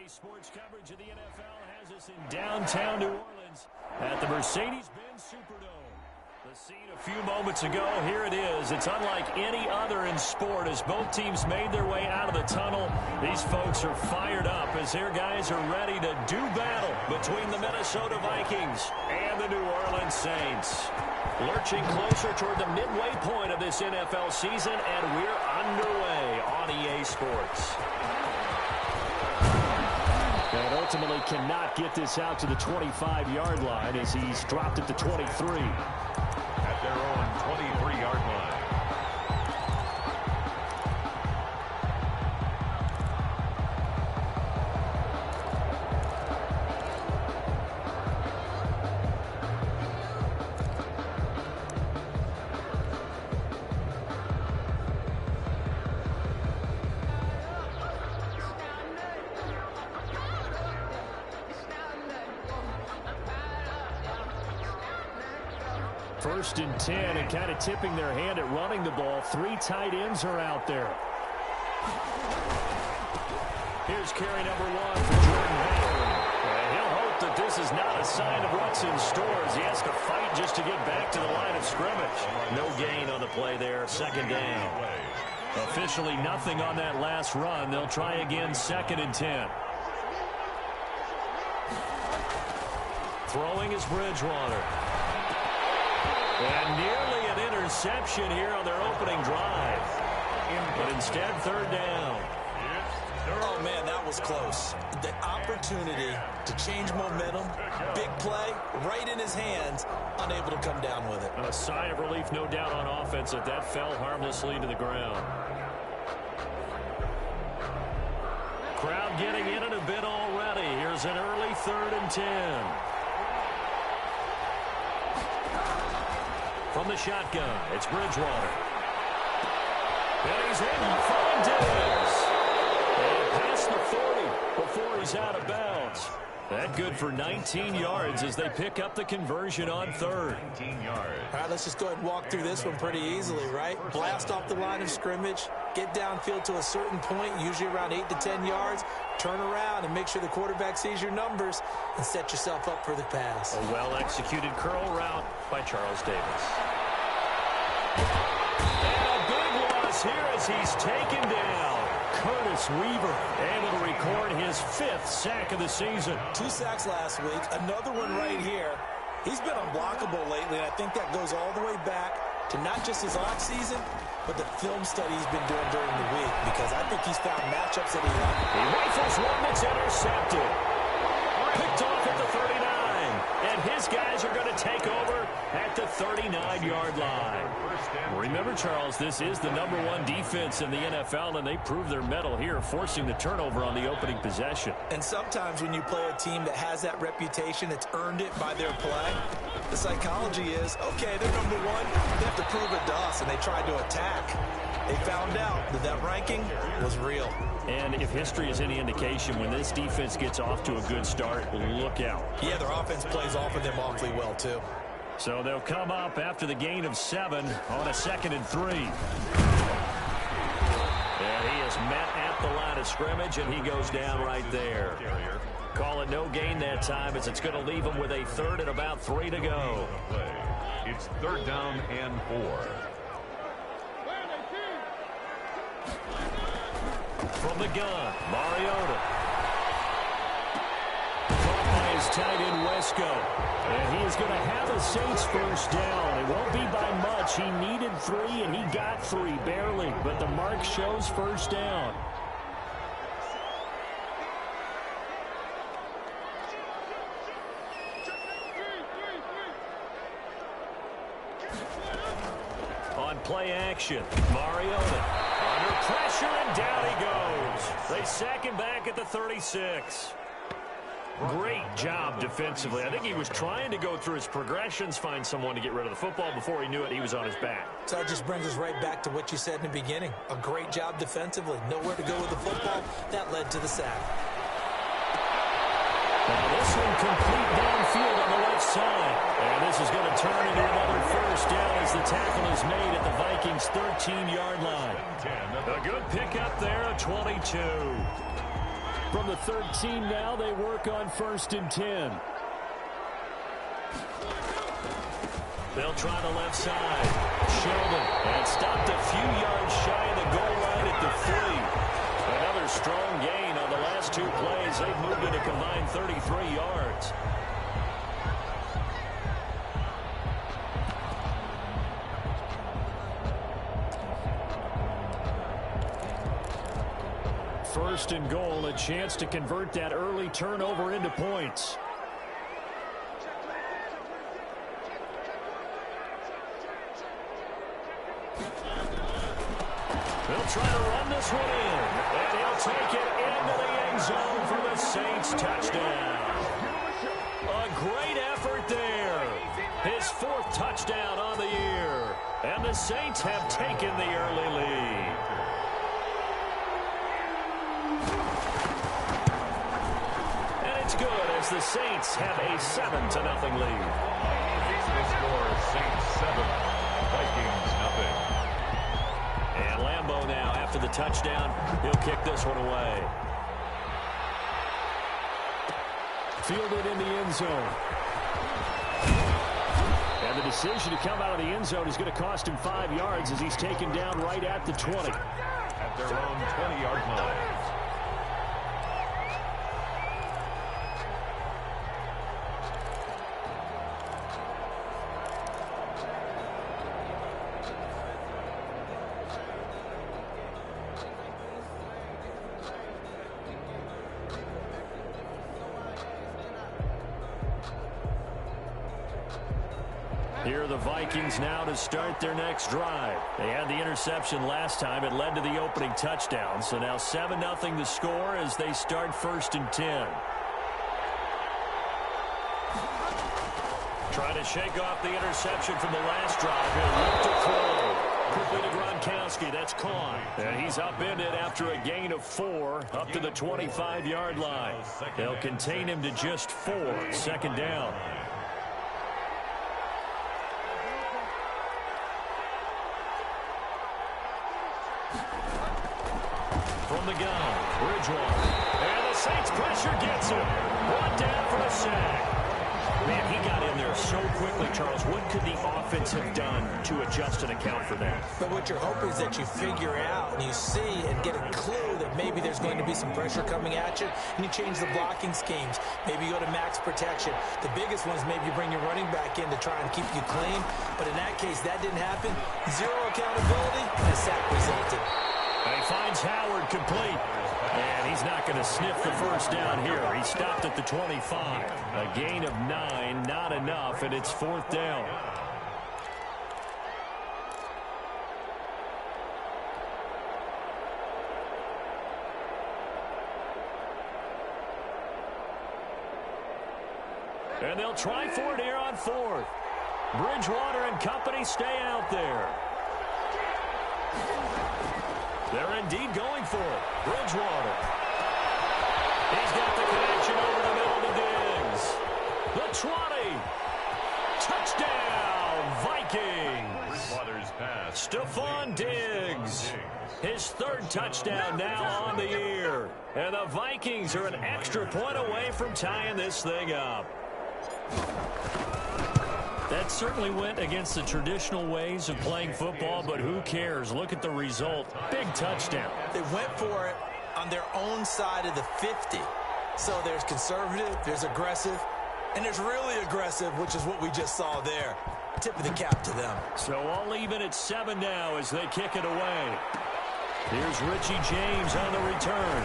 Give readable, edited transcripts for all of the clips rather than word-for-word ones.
Sports coverage of the NFL has us in downtown New Orleans at the Mercedes-Benz Superdome. The scene a few moments ago, here it is. It's unlike any other in sport as both teams made their way out of the tunnel. These folks are fired up as their guys are ready to do battle between the Minnesota Vikings and the New Orleans Saints. Lurching closer toward the midway point of this NFL season, and we're underway on EA Sports. And ultimately cannot get this out to the 25-yard line as he's dropped it to 23. At their own 23-yard line. First and 10, and kind of tipping their hand at running the ball. Three tight ends are out there. Here's carry number one for Jordan Howard. And he'll hope that this is not a sign of what's in store as he has to fight just to get back to the line of scrimmage. No gain on the play there, second down. Officially nothing on that last run. They'll try again, second and 10. Throwing is Bridgewater. And nearly an interception here on their opening drive. But instead, third down. Oh, man, that was close. The opportunity to change momentum, big play, right in his hands, unable to come down with it. A sigh of relief, no doubt, on offense that that fell harmlessly to the ground. Crowd getting in it a bit already. Here's an early third and 10. From the shotgun, it's Bridgewater. And he's in to find Diggs. And past the 40 before he's out of bounds. That good for 19 yards as they pick up the conversion on third. 19 yards. All right, let's just go ahead and walk through this one pretty easily, right? Blast off the line of scrimmage, get downfield to a certain point, usually around 8 to 10 yards, turn around and make sure the quarterback sees your numbers and set yourself up for the pass. A well-executed curl route by Charles Davis. And a big loss here as he's taken down. Curtis Weaver able to record his 5th sack of the season. 2 sacks last week, another one right here. He's been unblockable lately, and I think that goes all the way back to not just his offseason, but the film study he's been doing during the week, because I think he's found matchups that he likes. He rifles one that's intercepted. Picked off at the 39. And his guys are going to take over at the 39-yard line. Remember, Charles, this is the #1 defense in the NFL, and they prove their mettle here, forcing the turnover on the opening possession. And sometimes when you play a team that has that reputation, that's earned it by their play, the psychology is, okay, they're #1, they have to prove it to us, and they tried to attack. They found out that that ranking was real. And if history is any indication, when this defense gets off to a good start, look out. Yeah, their offense plays off of them awfully well, too. So they'll come up after the gain of 7 on a 2nd and 3. And he is met at the line of scrimmage, and he goes down right there. Call it no gain that time as it's going to leave him with a 3rd and about 3 to go. It's 3rd down and 4. From the gun, Mariota. Caught by his tight end, Wesco. And he is going to have a Saints first down. It won't be by much. He needed 3, and he got 3, barely. But the mark shows first down. On play action, Mariota. Under pressure, and down he goes. They sack him back at the 36. Great job defensively. I think he was trying to go through his progressions, find someone to get rid of the football. Before he knew it, he was on his back. So that just brings us right back to what you said in the beginning. A great job defensively. Nowhere to go with the football. That led to the sack. Now this one complete downfield on the left side. And this is going to turn into another first down as the tackle is made at the Vikings' 13-yard line. A good pickup there, a 22. From the 13 now, they work on 1st and 10. They'll try the left side. Sheldon, and stopped a few yards shy of the goal line at the 3. Another strong gain on the last 2 plays. They've moved it a combined 33 yards. First and goal, a chance to convert that early turnover into points. They'll try to run this one in, and he'll take it into the end zone for the Saints touchdown. A great effort there. His 4th touchdown on the year, and the Saints have taken the early lead. Good as the Saints have a 7-0 lead. The score is Saints 7, Vikings nothing. And Lambeau now, after the touchdown, he'll kick this one away. Fielded in the end zone. And the decision to come out of the end zone is going to cost him 5 yards as he's taken down right at the 20. At their own 20-yard line. Here are the Vikings now to start their next drive. They had the interception last time. It led to the opening touchdown. So now 7-0 the score as they start 1st and 10. Trying to shake off the interception from the last drive. He'll look to throw. Quickly to Gronkowski. That's caught. And he's upended after a gain of 4 up to the 25-yard line. They'll contain him to just 4. 2nd down. From the gun, Bridgewater. And the Saints pressure gets him. 1 down for a sack. Man, he got in there so quickly, Charles. What could the offense have done to adjust and account for that? But what you're hoping is that you figure out and you see and get a clue that maybe there's going to be some pressure coming at you, and you change the blocking schemes. Maybe you go to max protection. The biggest one is maybe you bring your running back in to try and keep you clean. But in that case, that didn't happen. 0 accountability, and a sack resulted. And he finds Howard complete. And he's not going to sniff the first down here. He stopped at the 25. A gain of 9, not enough, and it's 4th down. And they'll try for it here on 4th. Bridgewater and company stay out there. They're indeed going for it. Bridgewater. He's got the connection over the middle to Diggs. The 20. Touchdown, Vikings. Bridgewater's pass. Stephon Diggs. His 3rd touchdown now on the year. And the Vikings are an extra point away from tying this thing up. That certainly went against the traditional ways of playing football, but who cares? Look at the result. Big touchdown. They went for it on their own side of the 50. So there's conservative, there's aggressive, and there's really aggressive, which is what we just saw there. Tip of the cap to them. So all even at 7 now as they kick it away. Here's Richie James on the return.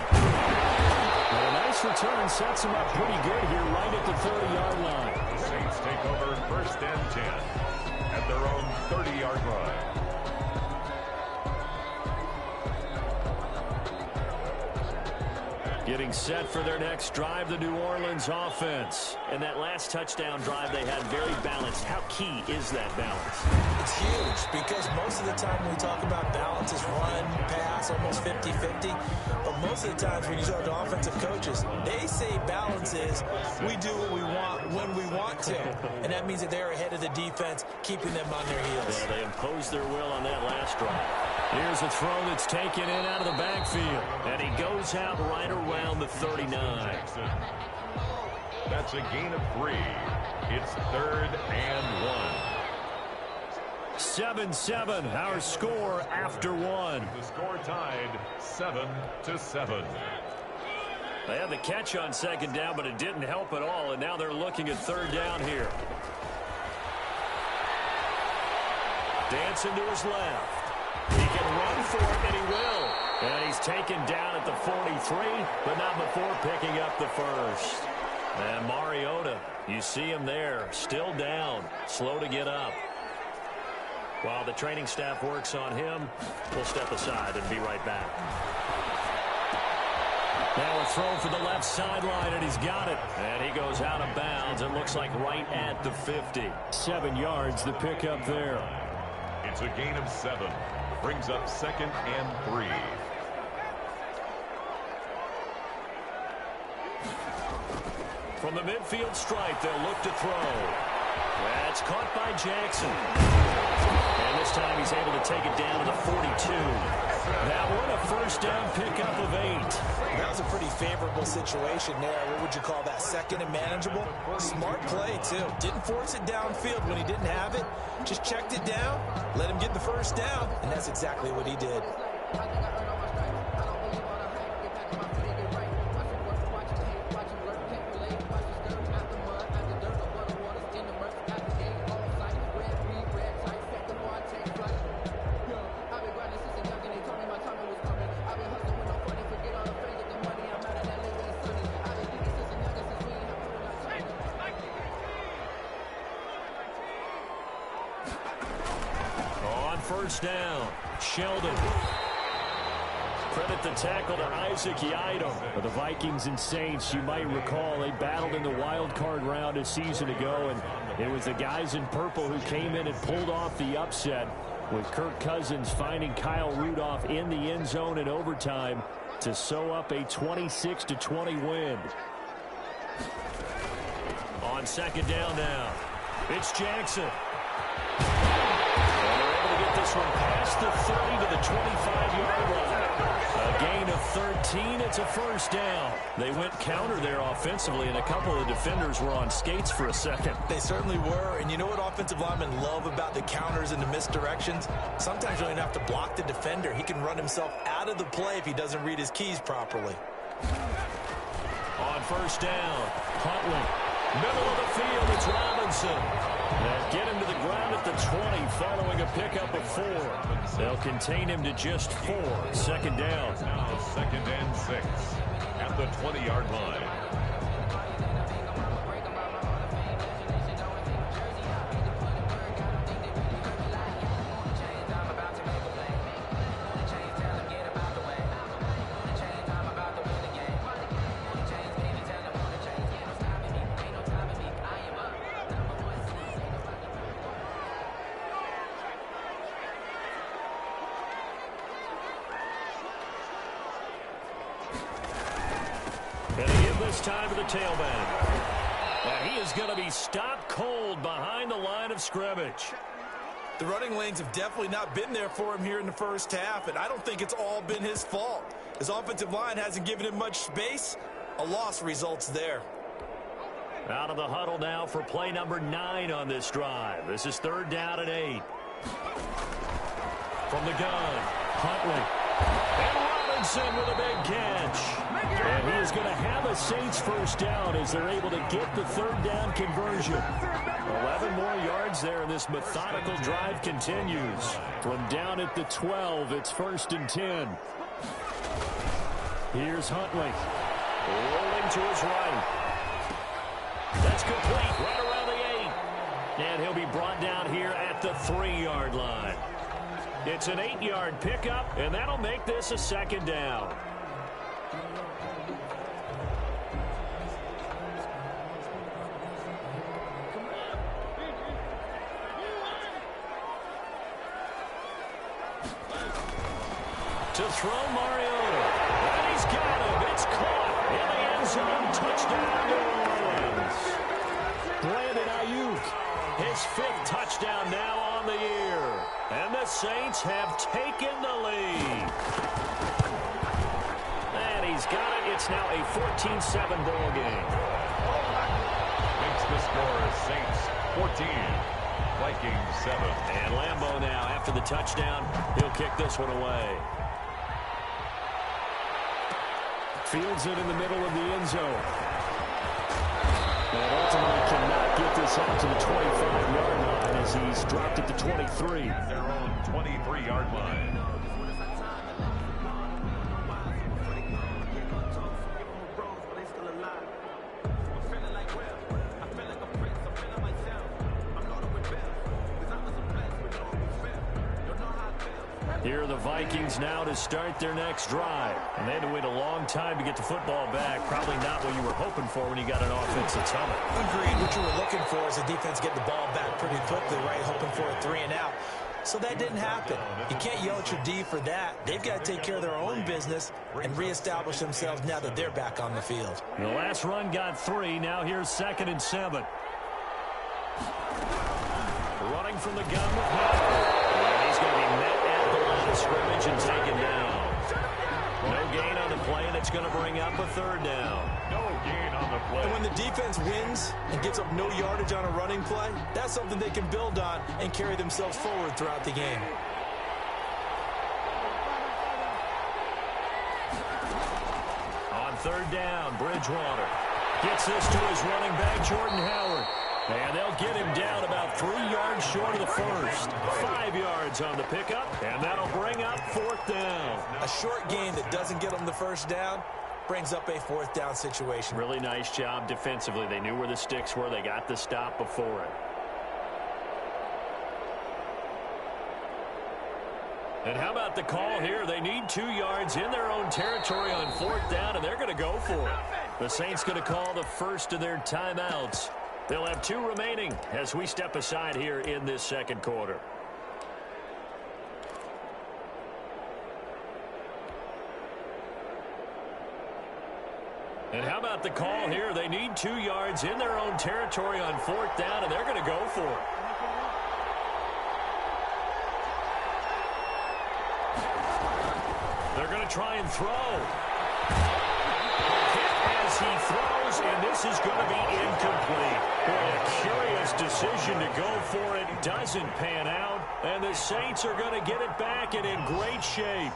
And a nice return sets him up pretty good here right at the 30-yard line. The Saints take over 1st and 10 at their own 30-yard line. Getting set for their next drive, the New Orleans offense. And that last touchdown drive they had very balanced. How key is that balance? It's huge because most of the time when we talk about balance is run, pass, almost 50-50. But most of the times when you talk to offensive coaches, they say balance is we do what we want when we want to. And that means that they're ahead of the defense, keeping them on their heels. Yeah, they imposed their will on that last drive. Here's a throw that's taken in out of the backfield. And he goes out right away around the 39. That's a gain of 3. It's 3rd and 1. 7-7, our score after 1. The score tied 7-7. They had the catch on 2nd down, but it didn't help at all, and now they're looking at 3rd down here. Dancing to his left. He can run for it, and he will. And he's taken down at the 43, but not before picking up the first. And Mariota, you see him there, still down, slow to get up. While the training staff works on him, we'll step aside and be right back. Now a throw for the left sideline, and he's got it. And he goes out of bounds. It looks like right at the 50. 7 yards, the pickup there. It's a gain of 7. Brings up 2nd and 3. From the midfield stripe, they'll look to throw. That's caught by Jackson. And this time he's able to take it down to the 42. That one, a 1st down pickup of 8. That was a pretty favorable situation there. What would you call that? 2nd and manageable? Smart play, too. Didn't force it downfield when he didn't have it. Just checked it down, let him get the 1st down, and that's exactly what he did. First down, Sheldon. Credit the tackle to Isaac Yiadom. For the Vikings and Saints, you might recall they battled in the wild card round a season ago, and it was the guys in purple who came in and pulled off the upset, with Kirk Cousins finding Kyle Rudolph in the end zone in overtime to sew up a 26-20 win. On 2nd down now, it's Jackson. This one past the 30 to the 25-yard line. A gain of 13. It's a 1st down. They went counter there offensively, and a couple of defenders were on skates for a second. They certainly were. And you know what offensive linemen love about the counters and the misdirections? Sometimes you don't even have to block the defender. He can run himself out of the play if he doesn't read his keys properly. On 1st down, Huntley. Middle of the field, it's Robinson. And get him to the ground at the 20 following a pickup of 4. They'll contain him to just 4. 2nd down. Now 2nd and 6 at the 20-yard line. Time to the tailback. And he is going to be stopped cold behind the line of scrimmage. The running lanes have definitely not been there for him here in the 1st half, and I don't think it's all been his fault. His offensive line hasn't given him much space. A loss results there. Out of the huddle now for play number 9 on this drive. This is 3rd down and 8. From the gun, Huntley. And Robinson with a big catch. And he is going to have a Saints 1st down as they're able to get the 3rd down conversion. 11 more yards there, and this methodical drive continues. From down at the 12, it's 1st and 10. Here's Huntley. Rolling to his right. That's complete right around the 8. And he'll be brought down here at the 3-yard line. It's an 8-yard pickup, and that'll make this a 2nd down. To throw Mariota. And he's got him. It's caught in the end zone. Touchdown, New Orleans. Brandon Ayuk, his 5th touchdown now on the year. And the Saints have taken the lead. And he's He's got it. It's now a 14-7 ball game. Makes the score Saints 14, Vikings 7. And Lambeau now, after the touchdown, he'll kick this one away. Fields it in the middle of the end zone. And ultimately cannot get this out to the 25-yard line as he's dropped it to 23. Their own 23-yard line. Here are the Vikings now to start their next drive. And they had to wait a long time to get the football back. Probably not what you were hoping for when you got an offensive tunnel. Agreed. What you were looking for is the defense get the ball back pretty quickly, right? Hoping for a 3-and-out. So that didn't happen. You can't yell at your D for that. They've got to take care of their own business and reestablish themselves now that they're back on the field. The last run got 3. Now here's 2nd and 7. Running from the gun with Madden. And he's going to be met at the line of scrimmage and taken down. No gain on the play, and it's going to bring up a 3rd down. No gain on the play. And when the defense wins and gives up no yardage on a running play, that's something they can build on and carry themselves forward throughout the game. On 3rd down, Bridgewater gets this to his running back, Jordan Howard. And they'll get him down about 3 yards short of the first. 5 yards on the pickup, and that'll bring up 4th down. A short gain that doesn't get them the first down brings up a 4th down situation. Really nice job defensively. They knew where the sticks were. They got the stop before it. And how about the call here? They need 2 yards in their own territory on 4th down, and they're going to go for it. The Saints going to call the first of their timeouts. They'll have 2 remaining as we step aside here in this second quarter. And how about the call here? They need 2 yards in their own territory on 4th down, and they're going to go for it. They're going to try and throw. As he throws, and this is going to be incomplete. Boy, a curious decision to go for it. Doesn't pan out, and the Saints are going to get it back and in great shape.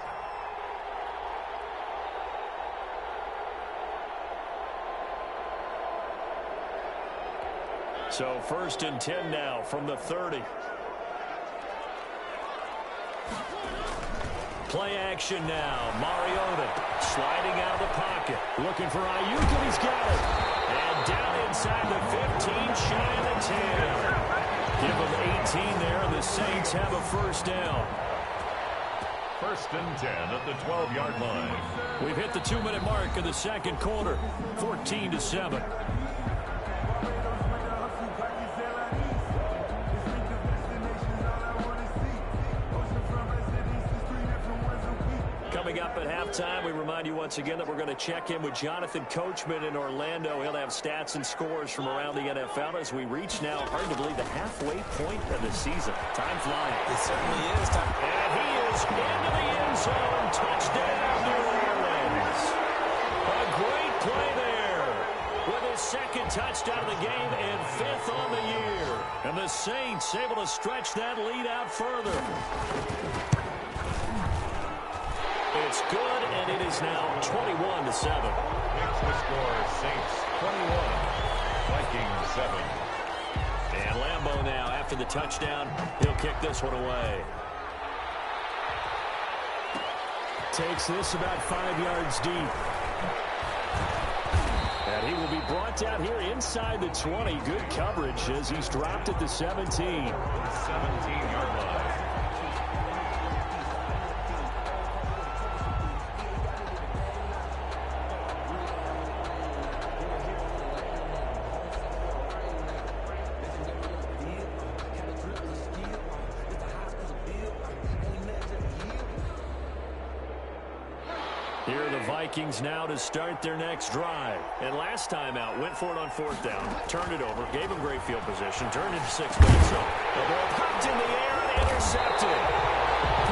So 1st and 10 now from the 30. Play action now. Mariota sliding out of the pocket. Looking for Ayuk, and he's got it. And down inside the 15, shy of the 10. Give them 18 there, and the Saints have a 1st down. 1st and 10 at the 12-yard line. We've hit the 2-minute mark of the second quarter. 14-7. Coming up at halftime, we remind you once again that we're going to check in with Jonathan Coachman in Orlando. He'll have stats and scores from around the NFL as we reach now, hard to believe, the halfway point of the season. Time flying. It certainly is. And he is into the end zone. Touchdown, New Orleans. A great play there with his 2nd touchdown of the game and 5th on the year. And the Saints able to stretch that lead out further. It's good, and it is now 21-7. Makes the score Saints 21, Vikings 7. And Lambeau now, after the touchdown, he'll kick this one away. Takes this about 5 yards deep. And he will be brought down here inside the 20. Good coverage as he's dropped at the 17. 17-yard line. Here are the Vikings now to start their next drive. And last time out, went for it on 4th down, turned it over, gave him great field position, turned into 6 minutes. So the ball popped in the air and intercepted.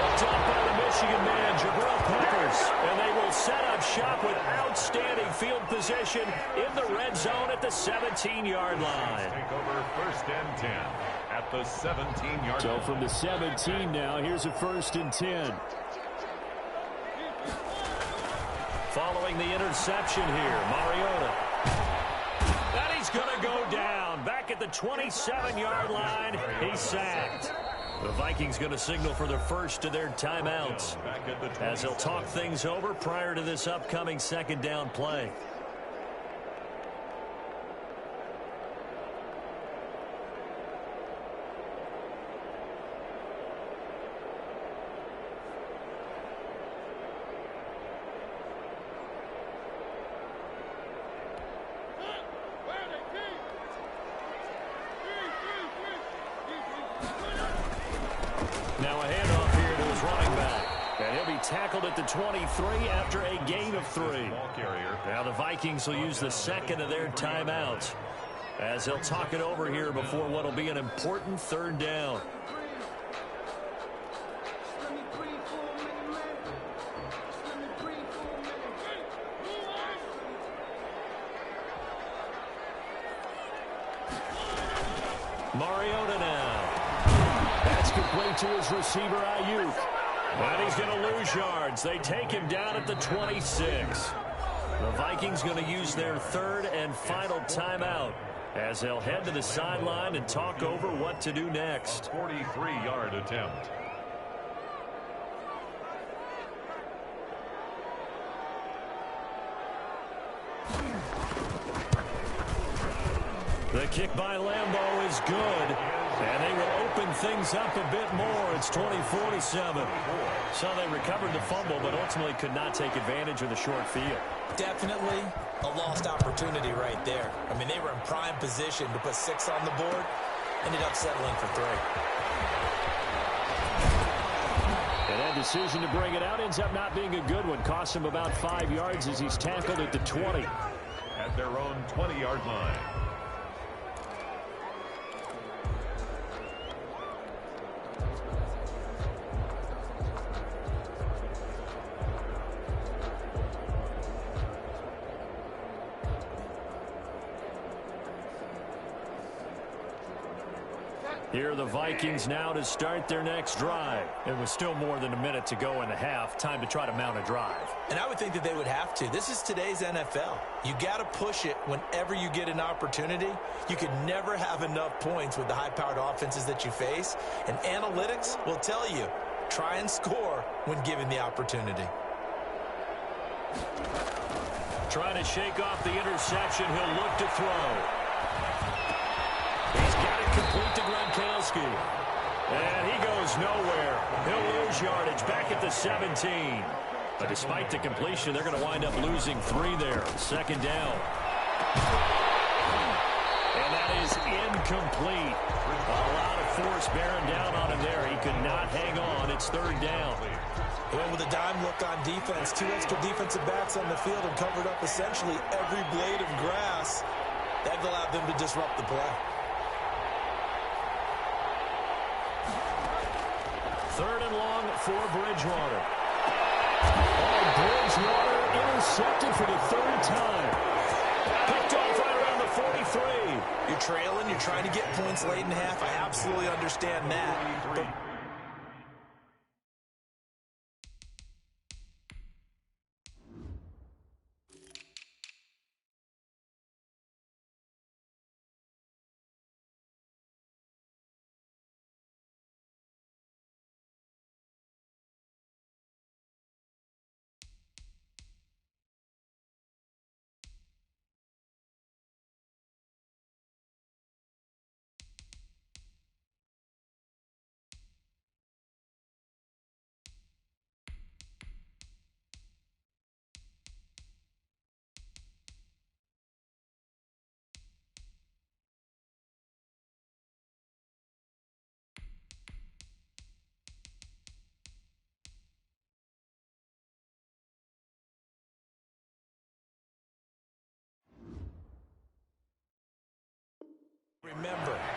Picked up by the Michigan man, Jabril Peppers. scores. And they will set up shop with outstanding field position in the red zone at the 17-yard line. Take over 1st and 10 at the 17-yard line. So from the 17 now, here's a 1st and 10. Following the interception here, Mariota. And he's going to go down. Back at the 27-yard line, he's sacked. The Vikings going to signal for the first of their timeouts as they'll talk things over prior to this upcoming 2nd down play. Now a handoff here to his running back. And he'll be tackled at the 23 after a gain of 3. Now the Vikings will use the 2nd of their timeouts as they'll talk it over here before what will be an important 3rd down. Mariota now. That's complete to his receiver, Ayuk. And he's going to lose yards. They take him down at the 26. The Vikings going to use their 3rd and final timeout as they'll head to the sideline and talk over what to do next. 43-yard attempt. The kick by Lambeau is good. And they will open things up a bit more. It's 20-47. So they recovered the fumble, but ultimately could not take advantage of the short field. Definitely a lost opportunity right there. I mean, they were in prime position to put 6 on the board. Ended up settling for 3. And that decision to bring it out ends up not being a good one. Cost him about 5 yards as he's tackled at the 20. At their own 20-yard line. Here are the Vikings now to start their next drive. It was still more than a minute to go in the half. Time to try to mount a drive. And I would think that they would have to. This is today's NFL. You got to push it whenever you get an opportunity. You could never have enough points with the high-powered offenses that you face. And analytics will tell you, try and score when given the opportunity. Trying to shake off the interception. He'll look to throw. He's got it complete to Gronkowski. And he goes nowhere. He'll lose yardage back at the 17. But despite the completion, they're going to wind up losing 3 there. 2nd down. And that is incomplete. A lot of force bearing down on him there. He could not hang on. It's 3rd down. And with a dime look on defense, 2 extra defensive backs on the field and covered up essentially every blade of grass. That allowed them to disrupt the play. 3rd and long for Bridgewater. Oh, Bridgewater intercepted for the 3rd time. Picked off right around the 43. You're trailing. You're trying to get points late in half. I absolutely understand that. But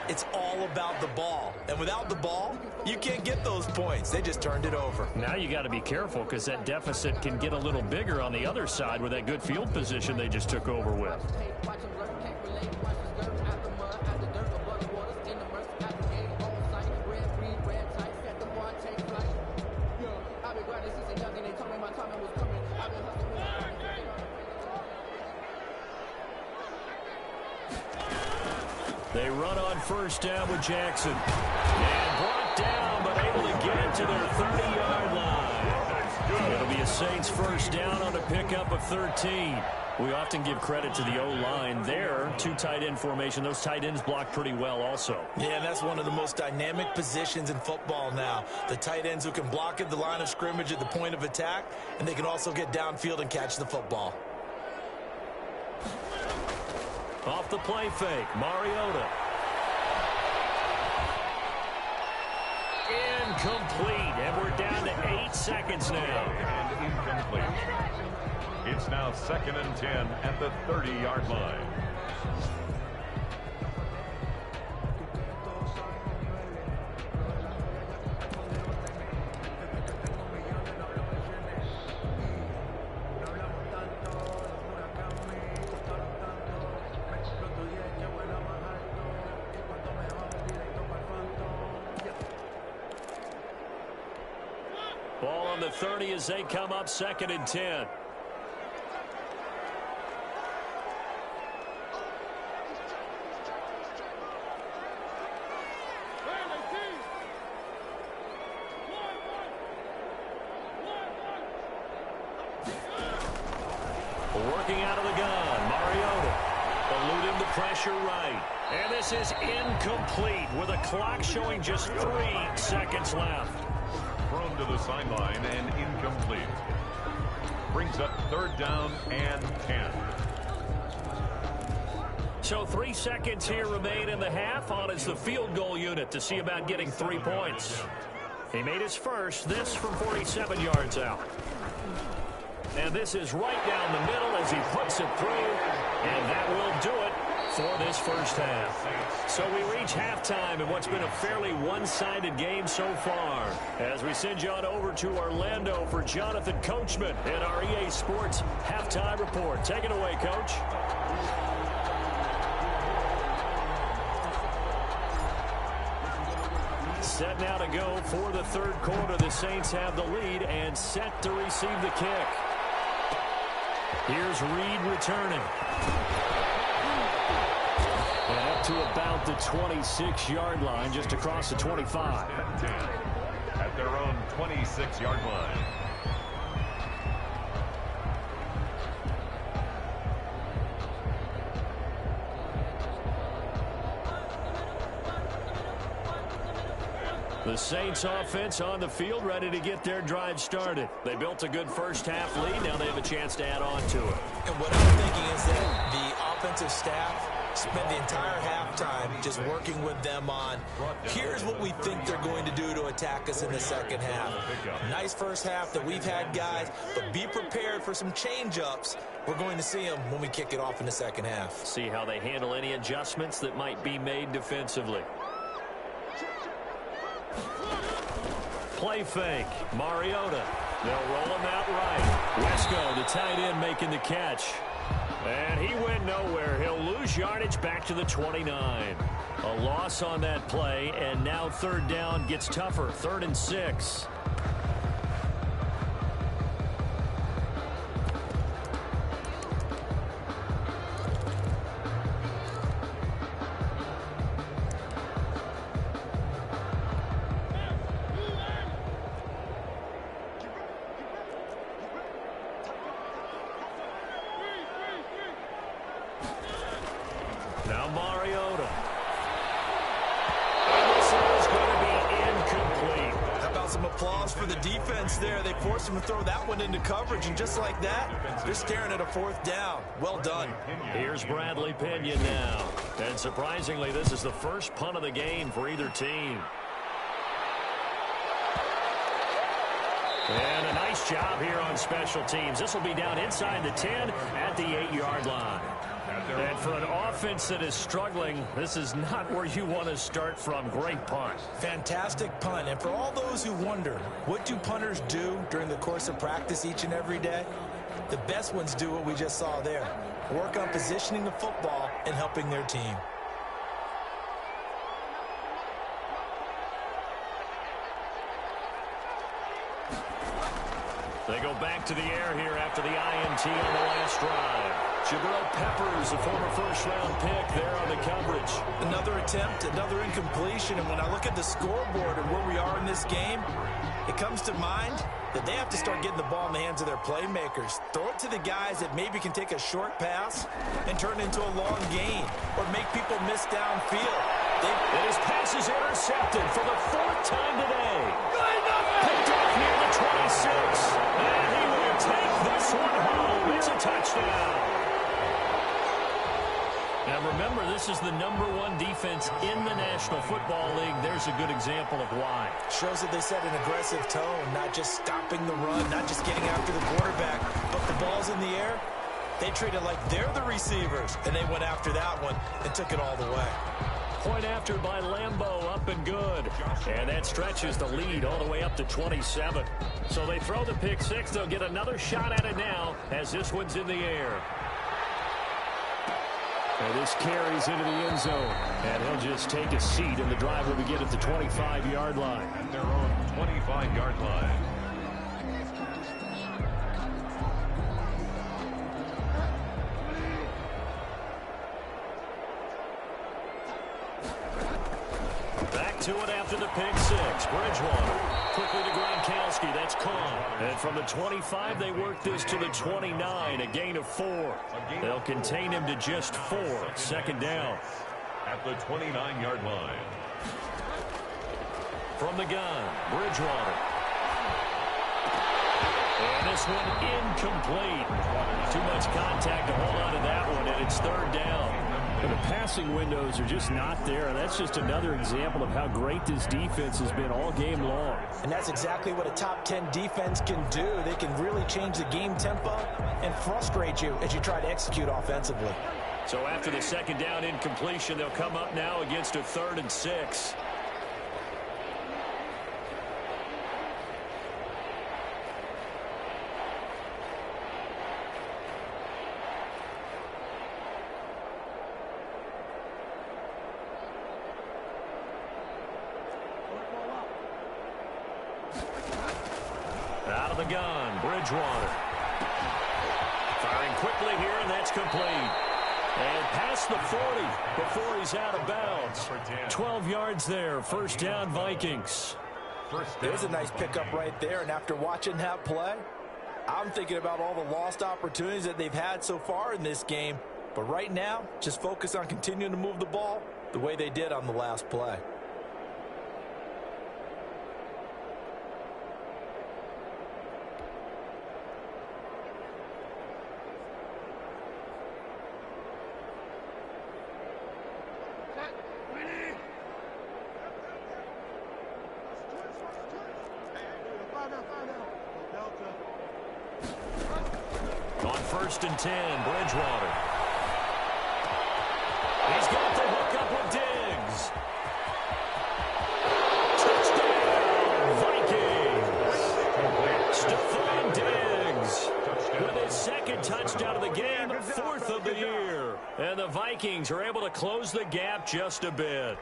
it's all about the ball. And without the ball, you can't get those points. They just turned it over. Now you got to be careful because that deficit can get a little bigger on the other side with that good field position they just took over with. They run on first down with Jackson. And brought down, but able to get it to their 30-yard line. It'll be a Saints first down on a pickup of 13. We often give credit to the O-line there. Two tight end formation. Those tight ends block pretty well also. Yeah, and that's one of the most dynamic positions in football now. The tight ends who can block at the line of scrimmage at the point of attack, and they can also get downfield and catch the football. Off the play fake, Mariota. Incomplete, and we're down to 8 seconds now. And incomplete. It's now 2nd and 10 at the 30-yard line. Ball on the 30 as they come up 2nd and 10. Working out of the gun, Mariota eluding the pressure right. And this is incomplete with a clock showing just 3 seconds left. Thrown to the sideline and incomplete. Brings up 3rd down and 10. So 3 seconds here remain in the half. On is the field goal unit to see about getting 3 points. He made his first, this from 47 yards out. And this is right down the middle as he puts it through. And that will do it for this first half. So we reach halftime in what's been a fairly one-sided game so far. As we send you on over to Orlando for Jonathan Coachman in our EA Sports Halftime Report. Take it away, Coach. Set now to go for the 3rd quarter. The Saints have the lead and set to receive the kick. Here's Reed returning. And up to about the 26-yard line, just across the 25. At their own 26-yard line. The Saints offense on the field, ready to get their drive started. They built a good first half lead. Now they have a chance to add on to it. And what I'm thinking is that the offensive staff spent the entire halftime just working with them on, here's what we think they're going to do to attack us in the second half. Nice first half that we've had, guys, but be prepared for some change-ups. We're going to see them when we kick it off in the second half. See how they handle any adjustments that might be made defensively. Play fake, Mariota. They'll roll him out right. Wesco, the tight end, making the catch. And he went nowhere. He'll lose yardage back to the 29. A loss on that play, and now 3rd down gets tougher. 3rd and 6. Now Mariota. And this is going to be incomplete. How about some applause for the defense there? They forced him to throw that one into coverage, and just like that, they're staring at a 4th down. Well done. Here's Bradley Pinion now. And surprisingly, this is the first punt of the game for either team. And a nice job here on special teams. This will be down inside the 10 at the 8-yard line. And for an offense that is struggling, this is not where you want to start from. Great punt. Fantastic punt. And for all those who wonder, what do punters do during the course of practice each and every day? The best ones do what we just saw there. Work on positioning the football and helping their team. They go back to the air here after the INT on the last drive. Jabril Peppers, a former first-round pick, there on the coverage. Another attempt, another incompletion, and when I look at the scoreboard and where we are in this game, it comes to mind that they have to start getting the ball in the hands of their playmakers. Throw it to the guys that maybe can take a short pass and turn it into a long gain or make people miss downfield. And his pass is intercepted for the fourth time today. Picked off near the 26. And he will take this one home. It's a touchdown. Now remember, this is the #1 defense in the National Football League. There's a good example of why. Shows that they set an aggressive tone, not just stopping the run, not just getting after the quarterback, but the ball's in the air. They treat it like they're the receivers, and they went after that one and took it all the way. Point after by Lambeau, up and good. And that stretches the lead all the way up to 27. So they throw the pick six. They'll get another shot at it now as this one's in the air. And this carries into the end zone. And he'll just take a seat, and the drive will begin at the 25-yard line. At their own 25-yard line. Back to it after the pick six. Bridgewater quickly to Gronkowski. That's caught. And from the 25, they work this to the 29, a gain of 4. They'll contain him to just 4. Second down. At the 29-yard line. From the gun, Bridgewater. And this one incomplete. Too much contact to hold on to that one, and it's third down. And the passing windows are just not there. And that's just another example of how great this defense has been all game long. And that's exactly what a top 10 defense can do. They can really change the game tempo and frustrate you as you try to execute offensively. So after the second down incompletion, they'll come up now against a 3rd and 6. Out of the gun, Bridgewater. Firing quickly here, and that's complete. And past the 40 before he's out of bounds. 12 yards there, first down Vikings. There's a nice pickup right there, and after watching that play, I'm thinking about all the lost opportunities that they've had so far in this game. But right now, just focus on continuing to move the ball the way they did on the last play. On 1st and 10, Bridgewater. He's got the hook up with Diggs. Touchdown, Vikings. Stephon Diggs with his second touchdown of the game, 4th of the year. And the Vikings are able to close the gap just a bit.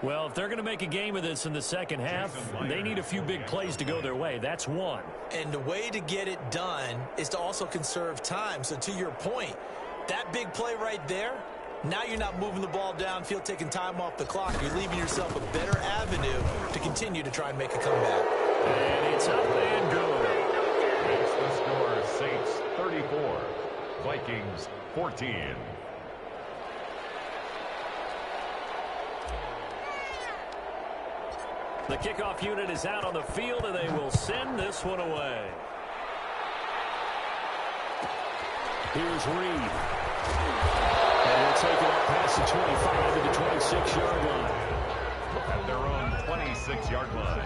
Well, if they're going to make a game of this in the second half, they need a few big plays to go their way. That's one. And the way to get it done is to also conserve time. So to your point, that big play right there, now you're not moving the ball downfield, taking time off the clock. You're leaving yourself a better avenue to continue to try and make a comeback. And it's up and good. Makes the score Saints 34, Vikings 14. The kickoff unit is out on the field, and they will send this one away. Here's Reed. And they'll take it up past the 25 to the 26-yard line. At their own 26-yard line.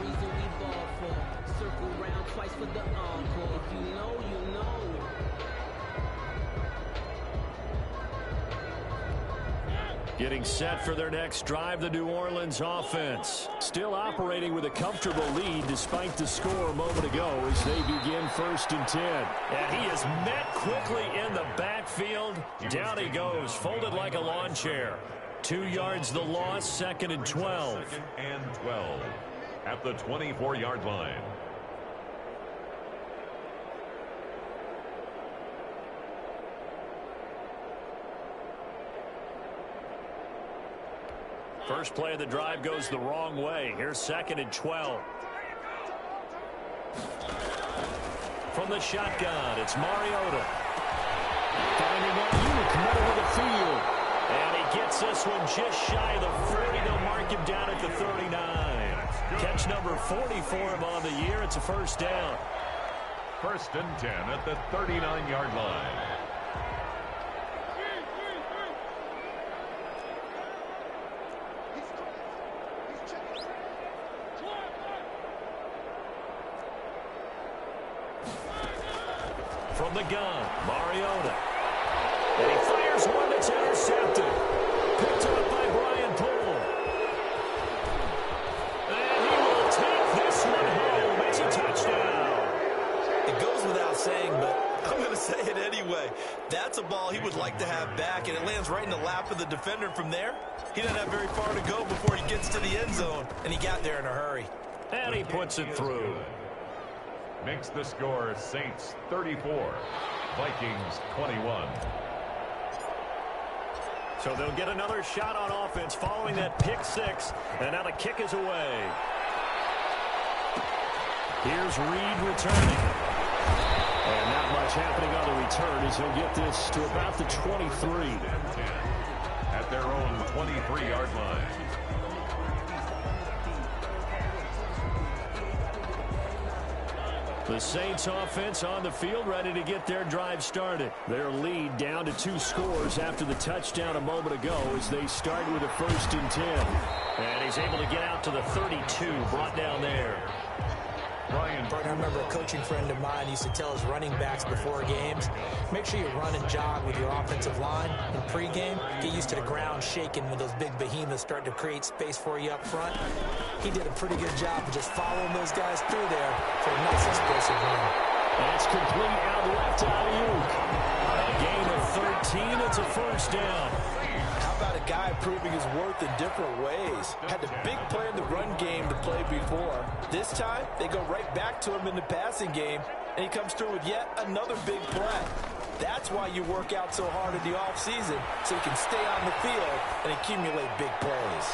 reason we ball for. Circle round twice for the encore. If you know, you know. Getting set for their next drive, the New Orleans offense. Still operating with a comfortable lead despite the score a moment ago as they begin 1st and 10. And he is met quickly in the backfield. Down he goes, folded like a lawn chair. 2 yards the loss, 2nd and 12. 2nd and 12 at the 24-yard line. First play of the drive goes the wrong way. Here's 2nd and 12. From the shotgun, it's Mariota. Finding Ayuk, middle of the field. And he gets this one just shy of the 40. They'll mark him down at the 39. Catch number 40 for him on the year. It's a 1st down. 1st and 10 at the 39-yard line. From the gun, Mariota. And he fires one that's intercepted. Picked up by Brian Poole. And he will take this one home. It's a touchdown. It goes without saying, but I'm going to say it anyway. That's a ball he would like to have back, and it lands right in the lap of the defender from there. He doesn't have very far to go before he gets to the end zone, and he got there in a hurry. And he puts it through. Makes the score Saints 34, Vikings 21. So they'll get another shot on offense following that pick 6. And now the kick is away. Here's Reed returning. And not much happening on the return as he'll get this to about the 23. At their own 23-yard line. The Saints offense on the field ready to get their drive started. Their lead down to 2 scores after the touchdown a moment ago as they start with a 1st and 10. And he's able to get out to the 32, brought down there. I remember a coaching friend of mine used to tell his running backs before games, make sure you run and jog with your offensive line in pregame. Get used to the ground shaking when those big behemoths start to create space for you up front. He did a pretty good job of just following those guys through there for a nice explosive run. And it's complete out left to Ayuk. A gain of 13. It's a 1st down. How about a guy proving his worth in different ways? Had the big play in the run game to play before. This time, they go right back to him in the passing game, and he comes through with yet another big play. That's why you work out so hard in the offseason, so you can stay on the field and accumulate big plays.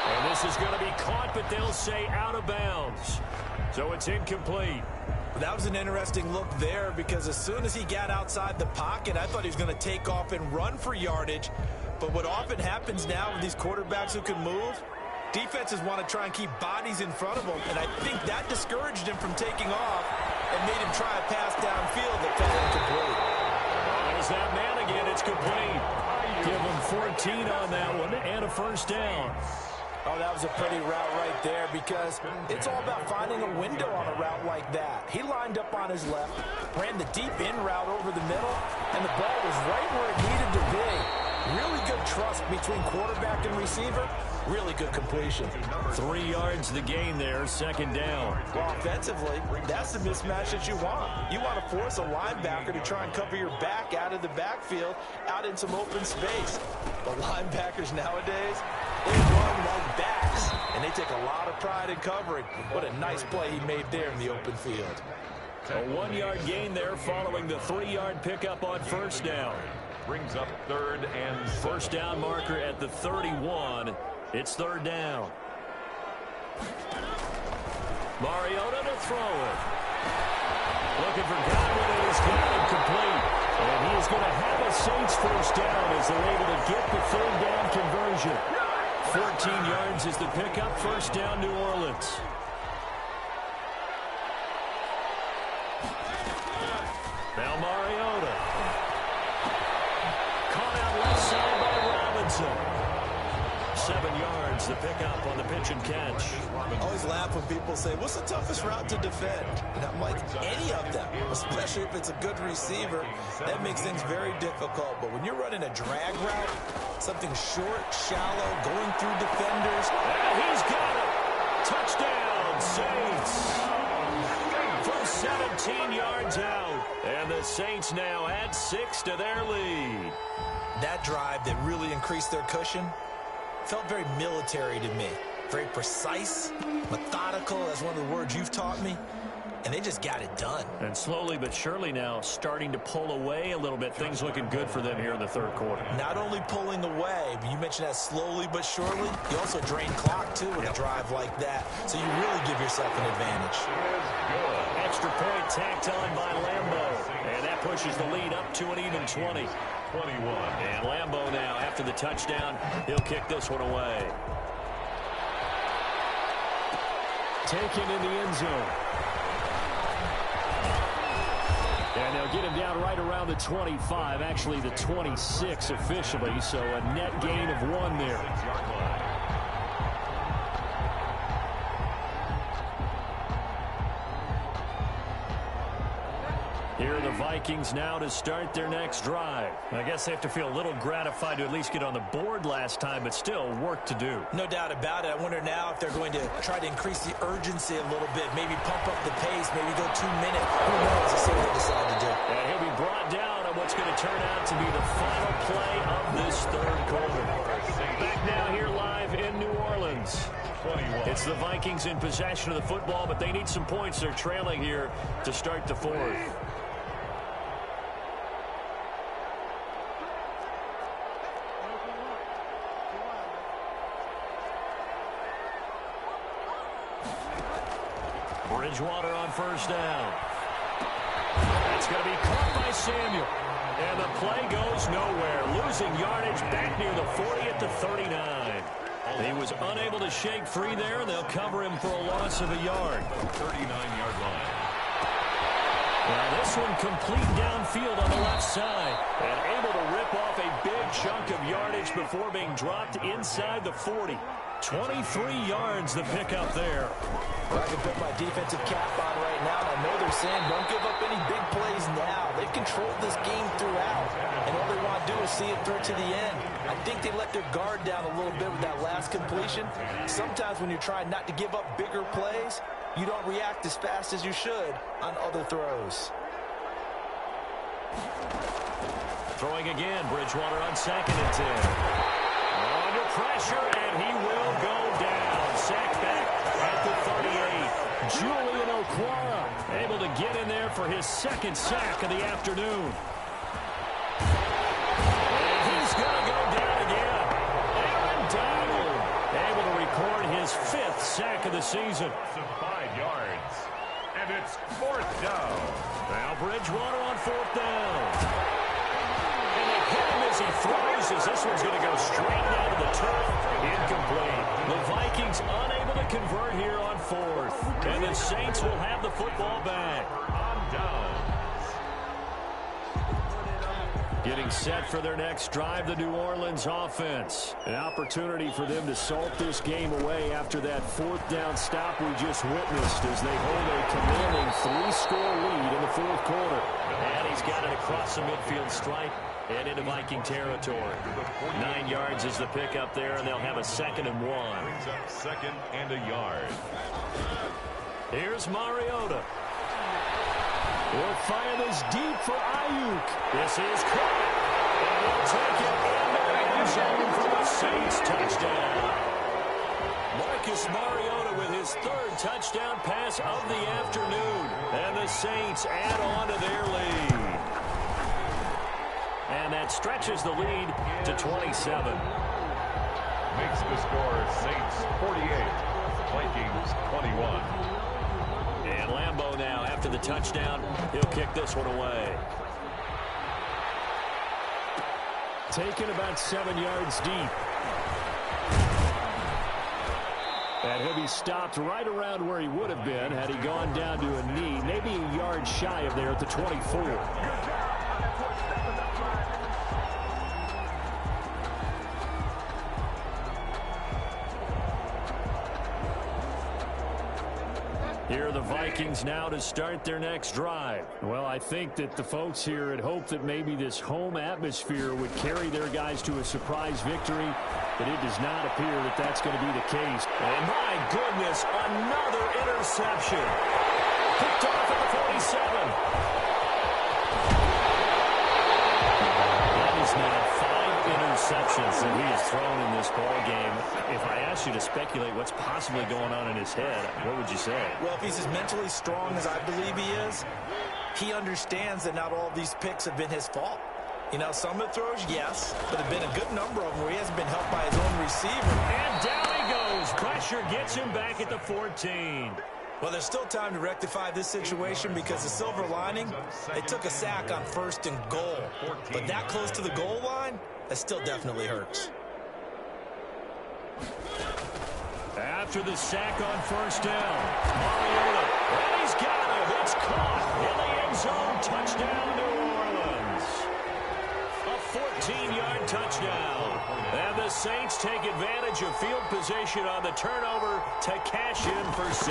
And this is going to be caught, but they'll say out of bounds. So it's incomplete. That was an interesting look there because as soon as he got outside the pocket, I thought he was going to take off and run for yardage. But what often happens now with these quarterbacks who can move, defenses want to try and keep bodies in front of them, and I think that discouraged him from taking off and made him try a pass downfield that fell incomplete. There's that man again. It's complete. Give him 14 on that one and a 1st down. Oh, that was a pretty route right there because it's all about finding a window on a route like that. He lined up on his left, ran the deep in route over the middle, and the ball was right where it needed to be. Really good trust between quarterback and receiver. Really good completion. 3 yards the gain there, 2nd down. Well, offensively, that's the mismatch that you want. You want to force a linebacker to try and cover your back out of the backfield, out in some open space. But linebackers nowadays, they run like backs, and they take a lot of pride in covering. What a nice play he made there in the open field. A 1-yard gain there following the 3-yard pickup on 1st down. Brings up 3rd and 1st down marker at the 31. It's 3rd down. Mariota to throw it. Looking for Godwin, and he's got it complete. And he is going to have a Saints 1st down as they're able to get the 3rd down conversion. 14 yards is the pickup. 1st down, New Orleans. Now Mariota. Caught out left side by Robinson. 7 yards yards, the pickup on the pitch and catch. I always laugh when people say, what's the toughest route to defend? And I'm like, any of them, especially if it's a good receiver. That makes things very difficult. But when you're running a drag route, something short, shallow, going through defenders. And he's got it. Touchdown, Saints. From 17 yards out. And the Saints now add 6 to their lead. That drive that really increased their cushion felt very military to me. Very precise, methodical. That's one of the words you've taught me. And they just got it done. And slowly but surely now starting to pull away a little bit. Things looking good for them here in the third quarter. Not only pulling away, but you mentioned that slowly but surely. You also drain clock, too, with a drive like that. So you really give yourself an advantage. Extra point tacked on by Lambeau. And that pushes the lead up to an even 20. 21. And Lambeau now, after the touchdown, he'll kick this one away. Taken in the end zone. And they'll get him down right around the 25, actually the 26 officially, so a net gain of 1 there. Here are the Vikings now to start their next drive. I guess they have to feel a little gratified to at least get on the board last time, but still work to do. No doubt about it. I wonder now if they're going to try to increase the urgency a little bit, maybe pump up the pace, maybe go 2 minutes. Who knows? Let's see what they decide to do. And he'll be brought down on what's going to turn out to be the final play of this third quarter. Back now here live in New Orleans. 21. It's the Vikings in possession of the football, but they need some points. They're trailing here to start the fourth. Bridgewater on first down. That's going to be caught by Samuel. And the play goes nowhere. Losing yardage back near the 40 at the 39. He was unable to shake free there, and they'll cover him for a loss of a yard. 39-yard line. Now this one complete downfield on the left side. And able to rip off a big chunk of yardage before being dropped inside the 40. 23 yards the pickup there. Well, I can put my defensive cap on right now, and I know they're saying don't give up any big plays now. They've controlled this game throughout, and all they want to do is see it through to the end. I think they let their guard down a little bit with that last completion. Sometimes when you're trying not to give up bigger plays, you don't react as fast as you should on other throws. Throwing again, Bridgewater on 2nd and 10. Under pressure, and he will go down. Sacked back at the 38. Julian Okwara able to get in there for his 2nd sack of the afternoon. And he's going to go down again. Aaron Donald able to record his 5th sack of the season. 5 yards. And it's 4th down. Now Bridgewater on 4th down. And they hit him as he throws, as this one's going to go straight down to the turf. Incomplete. The Vikings unable to convert here on 4th. And the Saints will have the football back. On downs. Getting set for their next drive, the New Orleans offense. An opportunity for them to salt this game away after that 4th down stop we just witnessed as they hold a commanding 3-score lead in the 4th quarter. And he's got it across the midfield stripe and into Viking territory. 9 yards is the pickup there, and they'll have a 2nd and 1. Brings up 2nd and a yard. Here's Mariota. He'll fire this deep for Ayuk. This is caught. And he'll take it into the end zone for the Saints touchdown. Marcus Mariota with his 3rd touchdown pass of the afternoon. And the Saints add on to their lead. And that stretches the lead to 27. Makes the score Saints 48, Vikings 21. And Lambeau now, after the touchdown, he'll kick this one away. Taken about 7 yards deep. And he'll be stopped right around where he would have been had he gone down to a knee, maybe a yard shy of there at the 24. Here are the Vikings now to start their next drive. Well, I think that the folks here had hoped that maybe this home atmosphere would carry their guys to a surprise victory, but it does not appear that that's going to be the case. And my goodness, another interception. Picked off at the 47. That is now 5 interceptions that he has thrown in this ball game. If I asked you to speculate what's possibly going on in his head, what would you say? Well, if he's as mentally strong as I believe he is, he understands that not all of these picks have been his fault. You know, some of the throws, yes, but there have been a good number of them where he hasn't been helped by his own receiver. And down he goes. Pressure gets him back at the 14. Well, there's still time to rectify this situation because the silver lining, they took a sack on 1st and goal. But that close to the goal line, that still definitely hurts. After the sack on 1st down, Mariota, and he's got him. It's caught in the end zone. Touchdown, New Orleans. A 14-yard touchdown. And the Saints take advantage of field position on the turnover to cash in for 6.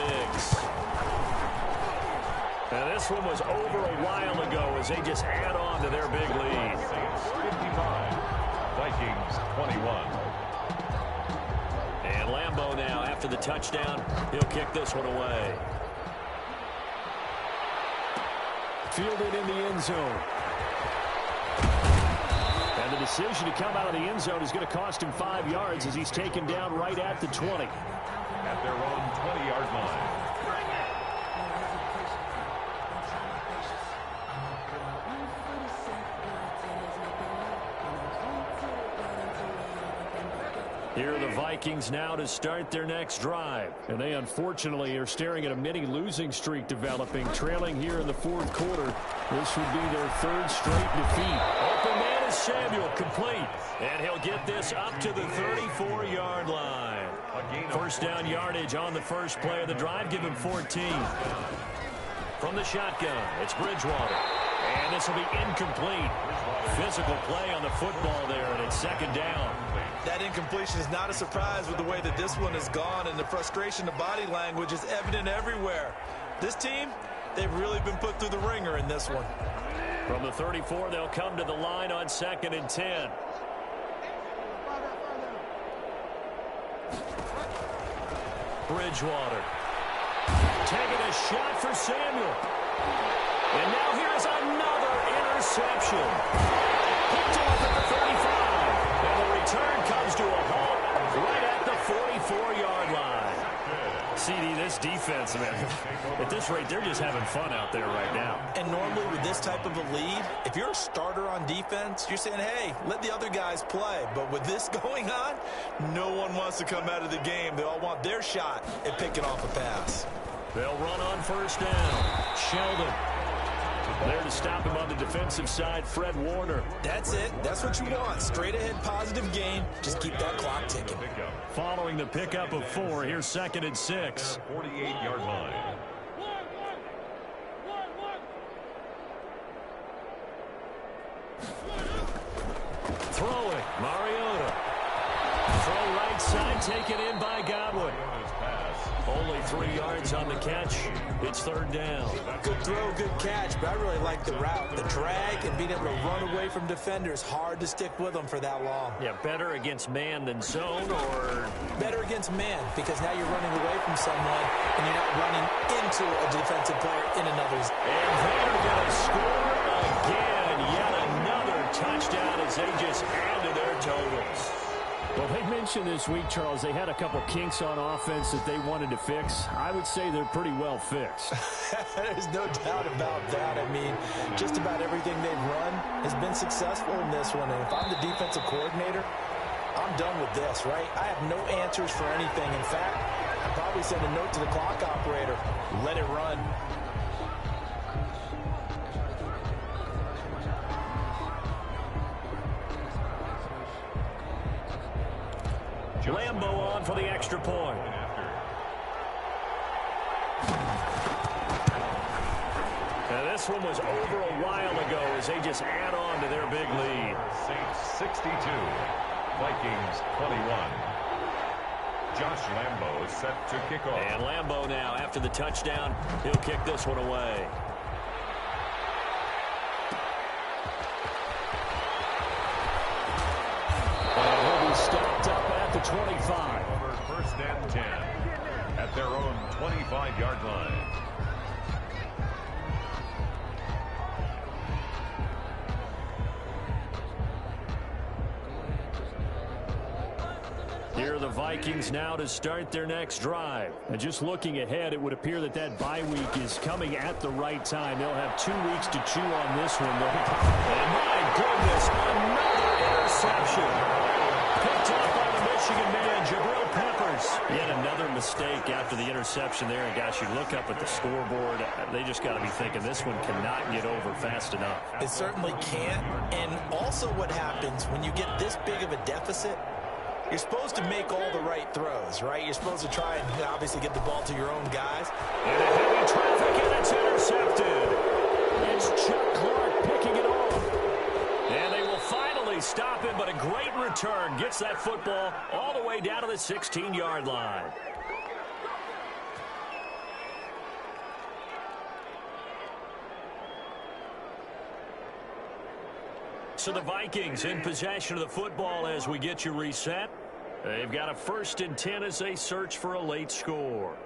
And this one was over a while ago as they just add on to their big lead. Saints 55, Vikings 21. And Lambeau now, after the touchdown, he'll kick this one away. Fielded in the end zone. And the decision to come out of the end zone is going to cost him 5 yards as he's taken down right at the 20. At their own 20-yard line. Here are the Vikings now to start their next drive. And they unfortunately are staring at a mini losing streak developing, trailing here in the 4th quarter. This would be their 3rd straight defeat. Open man is Samuel, complete. And he'll get this up to the 34-yard line. 1st down yardage on the first play of the drive, give him 14. From the shotgun, it's Bridgewater. And this will be incomplete. Physical play on the football there, and it's 2nd down. That incompletion is not a surprise with the way that this one has gone, and the frustration of body language is evident everywhere. This team, they've really been put through the ringer in this one. From the 34, they'll come to the line on 2nd and 10. Bridgewater. Taking a shot for Samuel. And now here's another interception. Picked off at the 35. And the return comes to a halt right at the 44-yard line. CD, this defense, man, at this rate, they're just having fun out there right now. And normally with this type of a lead, if you're a starter on defense, you're saying, hey, let the other guys play. But with this going on, no one wants to come out of the game. They all want their shot at picking off a pass. They'll run on 1st down. Sheldon. There to stop him on the defensive side, Fred Warner. That's it. That's what you want. Straight ahead positive gain. Just keep that clock ticking. Following the pickup of 4, here's 2nd and 6. 48-yard line. Throwing, Mariota. Throw right side, taken in by Godwin. Only 3 yards on the catch. It's 3rd down. Good throw, good catch, but I really like the route. The drag and being able to run away from defenders. Hard to stick with them for that long. Yeah, better against man than zone, or? Better against man, because now you're running away from someone and you're not running into a defensive player in another's. And they're going to score again. Yet another touchdown as they just add to their totals. Well, they mentioned this week, Charles, they had a couple kinks on offense that they wanted to fix. I would say they're pretty well fixed. There's no doubt about that. I mean, just about everything they've run has been successful in this one. And if I'm the defensive coordinator, I'm done with this, right? I have no answers for anything. In fact, I'd probably send a note to the clock operator. Let it run. Lambeau on for the extra point. And this one was over a while ago as they just add on to their big lead. Saints 62, Vikings 21. Josh Lambo is set to kick off. And Lambo now, after the touchdown, he'll kick this one away. And he'll be stopped up at the 25. Over first and 10 at their own 25-yard line. Here are the Vikings now to start their next drive. And just looking ahead, it would appear that that bye week is coming at the right time. They'll have 2 weeks to chew on this one. And my goodness, another interception. Picked up by the Michigan man, Jabril Peppers. Yet another mistake after the interception there. And gosh, you look up at the scoreboard, they just got to be thinking this one cannot get over fast enough. It certainly can't. And also what happens when you get this big of a deficit, you're supposed to make all the right throws, right? You're supposed to try and obviously get the ball to your own guys. And a heavy traffic, and it's intercepted. It's Chuck Clark picking it off. And they will finally stop him, but a great return. Gets that football all the way down to the 16-yard line. So the Vikings in possession of the football as we get you reset. They've got a 1st and 10 as they search for a late score.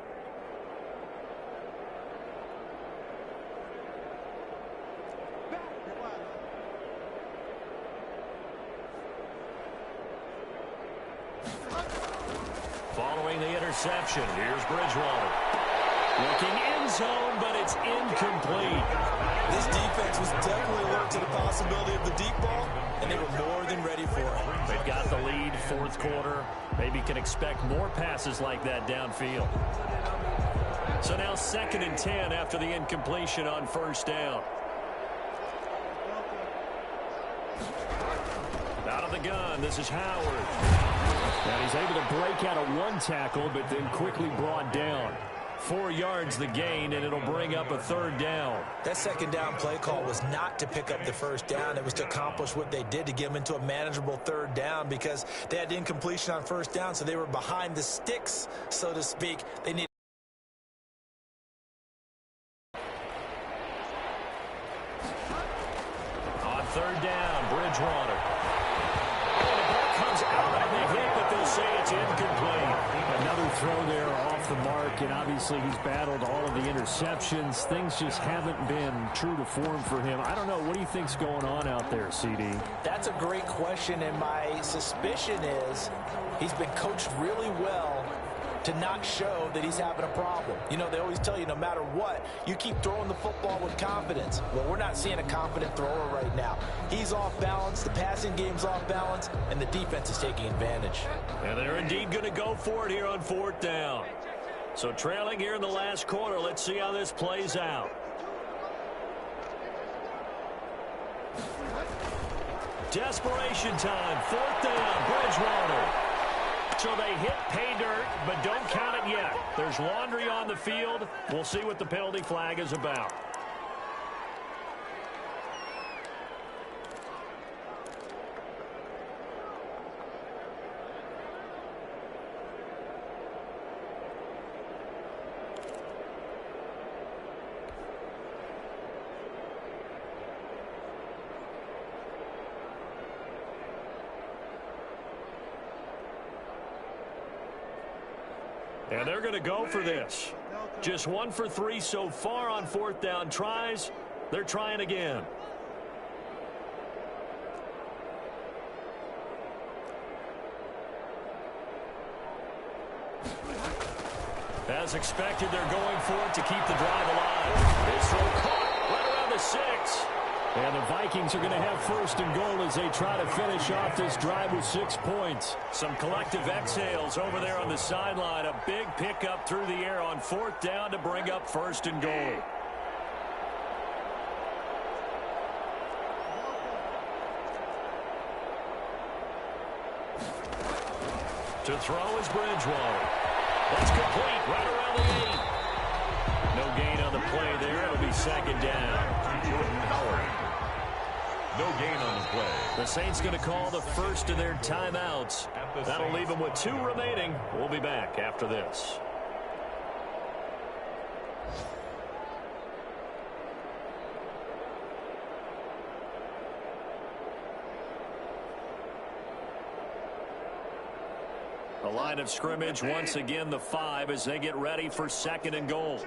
Following the interception, here's Bridgewater. Looking end zone, but it's incomplete. This defense was definitely alert to the possibility of the deep ball, and they were more than ready for it. They've got the lead, 4th quarter. Maybe can expect more passes like that downfield. So now 2nd and 10 after the incompletion on 1st down. Out of the gun, this is Howard. And he's able to break out of 1 tackle, but then quickly brought down. 4 yards the gain, and it'll bring up a 3rd down. That 2nd down play call was not to pick up the 1st down. It was to accomplish what they did, to get them into a manageable 3rd down, because they had incompletion on 1st down, so they were behind the sticks, so to speak. They need. On 3rd down, Bridgewater. And the ball comes out on the hit, but they'll say it's incomplete. Another throw there off the mark, and obviously he's battled all of the interceptions. Things just haven't been true to form for him. I don't know. What do you think's going on out there, CD? That's a great question, and my suspicion is he's been coached really well to not show that he's having a problem. You know, they always tell you no matter what, you keep throwing the football with confidence. Well, we're not seeing a confident thrower right now. He's off balance, the passing game's off balance, and the defense is taking advantage. And they're indeed going to go for it here on 4th down. So trailing here in the last quarter, let's see how this plays out. Desperation time, 4th down, Bridgewater. So they hit pay dirt, but don't count it yet. There's laundry on the field. We'll see what the penalty flag is about. And they're going to go for this. Just 1 for 3 so far on 4th down tries. They're trying again. As expected, they're going for it to keep the drive alive. This throw caught right around the 6. And the Vikings are going to have 1st and goal as they try to finish off this drive with 6 points. Some collective exhales over there on the sideline. A big pickup through the air on 4th down to bring up 1st and goal. To throw is Bridgewater. That's complete right around the 8. No gain on the play there. It'll be 2nd down. Jordan Howard. No gain on the play. The Saints going to call the first of their timeouts. That'll leave them with 2 remaining. We'll be back after this. The line of scrimmage, once again, the 5 as they get ready for 2nd and goal.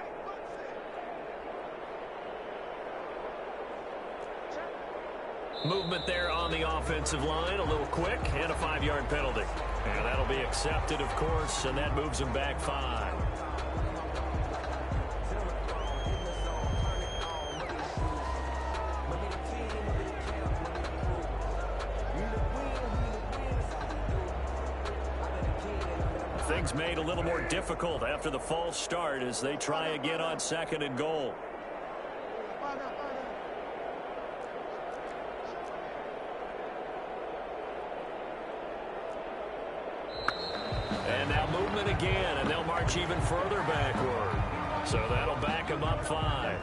Movement there on the offensive line, a little quick, and a 5-yard penalty. And that'll be accepted, of course, and that moves them back 5. Things made a little more difficult after the false start as they try again on 2nd and goal. And now movement again, and they'll march even further backward. So that'll back them up 5.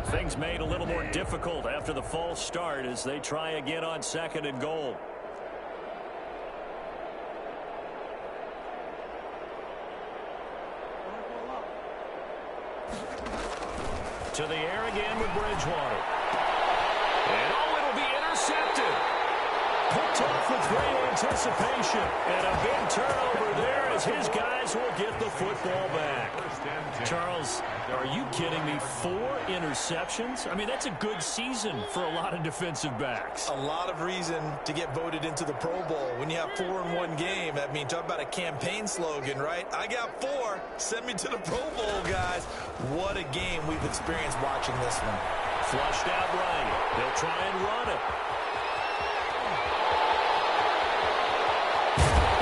Things made a little more difficult after the false start as they try again on 2nd and goal. To the air again with Bridgewater. And it'll be intercepted. Picked off with great anticipation. And a big turnover there as his guys will get the football back. Charles, are you kidding me? 4 interceptions? I mean, that's a good season for a lot of defensive backs. A lot of reason to get voted into the Pro Bowl. When you have 4 in one game, I mean, talk about a campaign slogan, right? I got 4. Send me to the Pro Bowl, guys. What a game we've experienced watching this one. Flushed out right. They'll try and run it.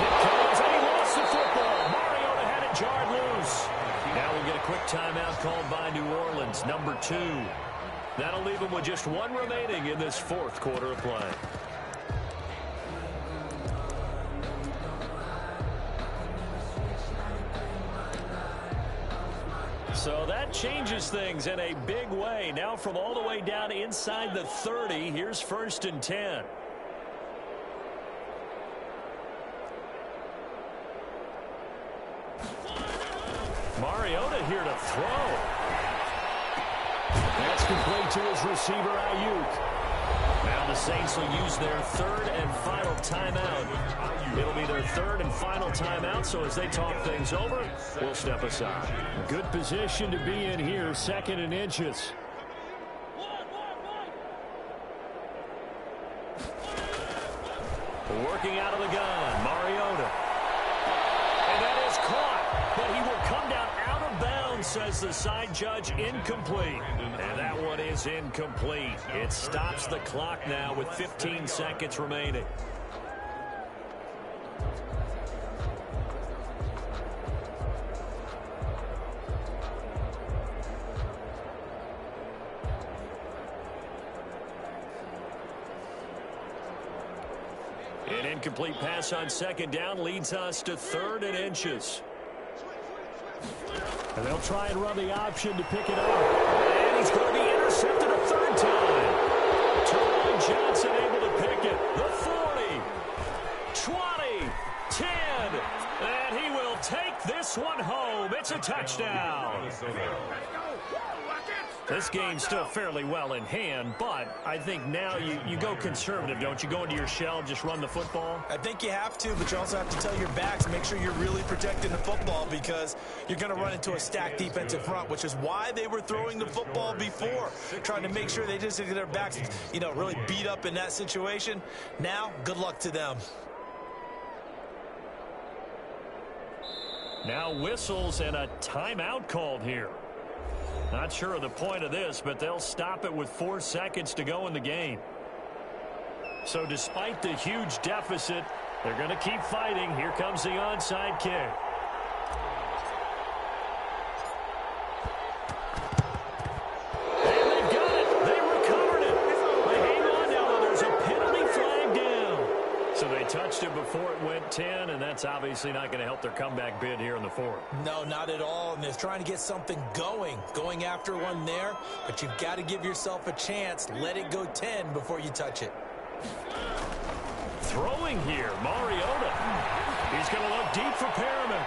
It comes, and he lost the football. Mariota had it jarred loose. Now we'll get a quick timeout called by New Orleans, number 2. That'll leave them with just 1 remaining in this 4th quarter of play. So that changes things in a big way. Now from all the way down inside the 30, here's 1st and 10. Mariota here to throw. That's complete to his receiver, Ayuk. Now the Saints will use their 3rd and final timeout. It'll be their 3rd and final timeout, so as they talk things over, we'll step aside. Good position to be in here, 2nd and inches. Working out of the gun, Mariota. And that is caught, but he will come down out of bounds, says the side judge, incomplete. And that one is incomplete. It stops the clock now with 15 seconds remaining. An incomplete pass on 2nd down leads us to 3rd and inches. And they'll try and run the option to pick it up. And he's going to be intercepted a 3rd time. Terron Johnson able to pick it. The 40, 20, 10, and he will take this one home. It's a touchdown. This game's still fairly well in hand, but I think now you go conservative, don't you? Go into your shell, just run the football? I think you have to, but you also have to tell your backs, make sure you're really protecting the football because you're going to run into a stacked defensive front, which is why they were throwing the football before, trying to make sure they just get their backs, really beat up in that situation. Now, good luck to them. Now whistles and a timeout called here. Not sure of the point of this, but they'll stop it with 4 seconds to go in the game. So despite the huge deficit, they're going to keep fighting. Here comes the onside kick. And they've got it. They recovered it. They hang on now, though. There's a penalty flag down. So they touched it before it went 10, and that's obviously not going to help their comeback bid here in the fourth. No, not at all. And they're trying to get something going after one there. But you've got to give yourself a chance. Let it go 10 before you touch it. Throwing here, Mariota. He's going to look deep for Perriman.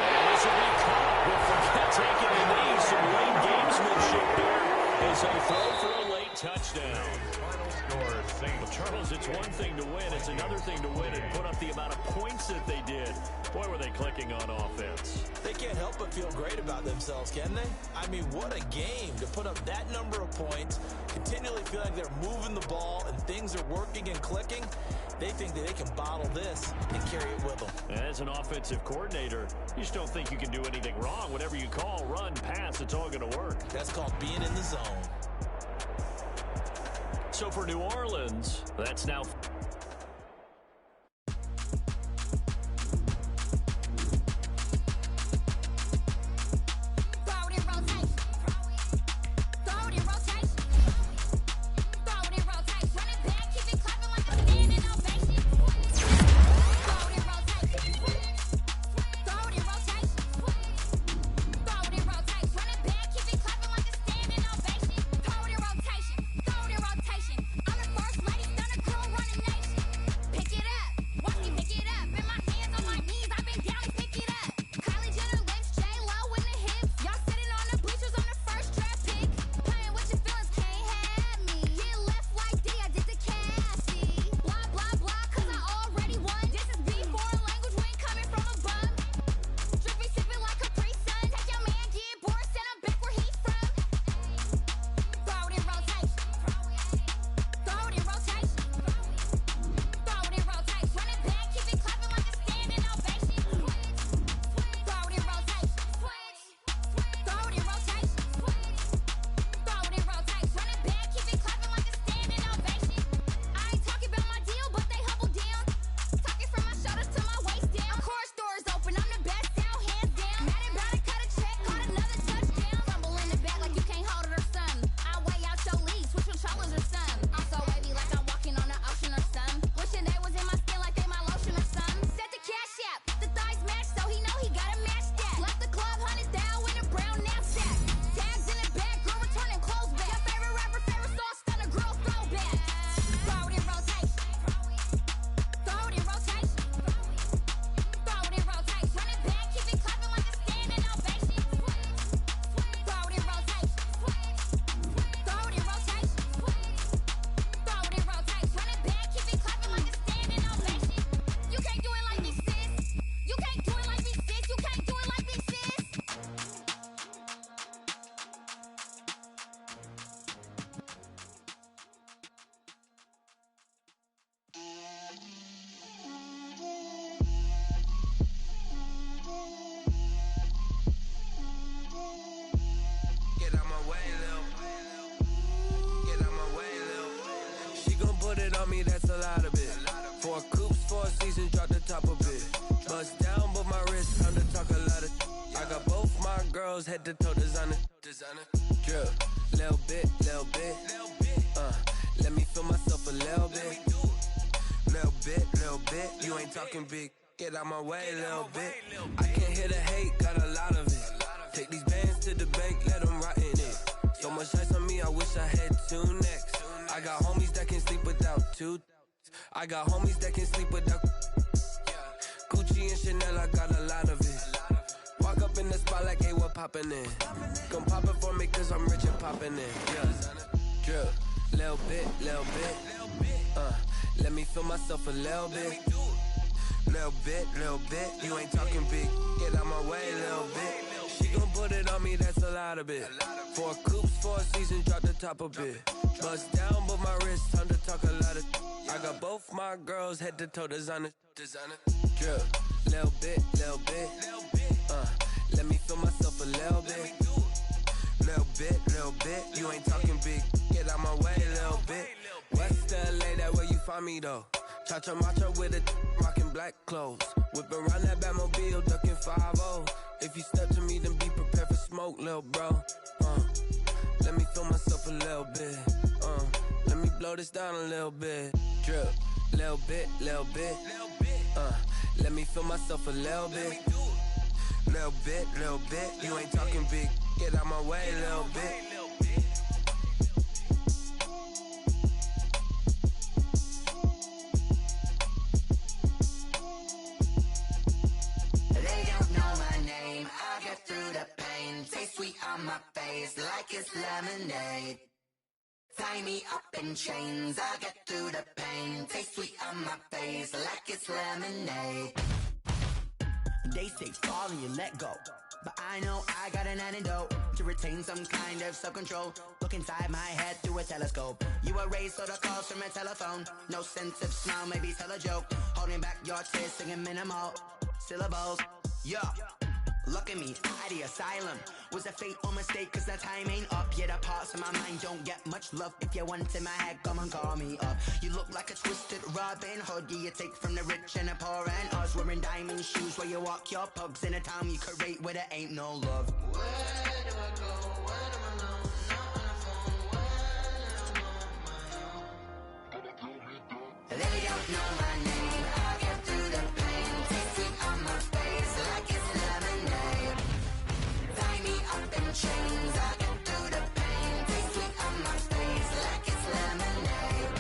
And this will be caught with taking a knee. Some late gamesmanship there as they throw for a late touchdown. Final score, Saints. Charles, it's one thing to win. It's another thing to win and put up the amount of points that they did. Boy, were they clicking on offense. They can't help but feel great about themselves, can they? I mean, what a game to put up that number of points, continually feel like they're moving the ball and things are working and clicking. They think that they can bottle this and carry it with them. As an offensive coordinator, you just don't think you can do anything wrong. Whatever you call, run, pass, it's all going to work. That's called being in the zone. So for New Orleans, that's now... me, that's a lot of it. 4 coops, 4 seasons, drop the top of it. Bust down, but my wrist, time to talk a lot of. I got both my girls head to toe designer. Drip, little bit. Let me feel myself a little bit. Little bit. You ain't talking big. Get out my way, little bit. I can't hear the hate, got a lot of it. Take these bands to the bank, let them rot in it. So much ice on me, I wish I had 2 necks. I got homies that can sleep without 2. I got homies that can sleep without Gucci and Chanel, I got a lot of it. Walk up in the spot like, hey, what poppin' in? Come pop it for me, cause I'm rich and poppin' in. Drip, little bit. Let me feel myself a little bit. Little bit. You ain't talking big. Get out my way, little bit. She gon' put it on me, that's a lot of it. 4 coops, 4 seasons, drop the top a bit. Bust down, but my wrist, time to talk a lot of. I got both my girls head to toe designer. Drip, little bit. Let me feel myself a little bit. Little bit. You ain't talking big. Get out my way, little bit. West LA, that where you find me though. Cha-cha macha with a rockin' black clothes. Whip around that Batmobile, duckin' 5-0. If you step to me, then be prepared for smoke, lil' bro. Let me feel myself a little bit. Let me blow this down a little bit. Drip, Little bit, let me feel myself a little bit. Little bit, you ain't talking big. Get out my way, little bit. They don't know my name, I get through the pain. Taste sweet on my face like it's lemonade. Tie me up in chains, I get through the pain. Taste sweet on my face like it's lemonade. They say fall and you let go, but I know I got an antidote to retain some kind of self-control. Look inside my head through a telescope. You erase all the calls from a telephone. No sense of smile, maybe tell a joke. Holding back your tears, singing minimal syllables. Yeah, look at me, at the asylum. Was a fate or mistake, cause the time ain't up. Yeah, the parts of my mind don't get much love. If you want in my head, come and call me up. You look like a twisted Robin Hood. Yeah, you take from the rich and the poor and us. Wearing diamond shoes where you walk your pugs in a town you create where there ain't no love. Where do I go? When am I alone? Not on the phone. When I'm on my own. They don't know my name. I get through the pain. Taste sweet on my face like it's lemonade. Tie me up in chains. I get through the pain. Taste sweet on my face like it's lemonade.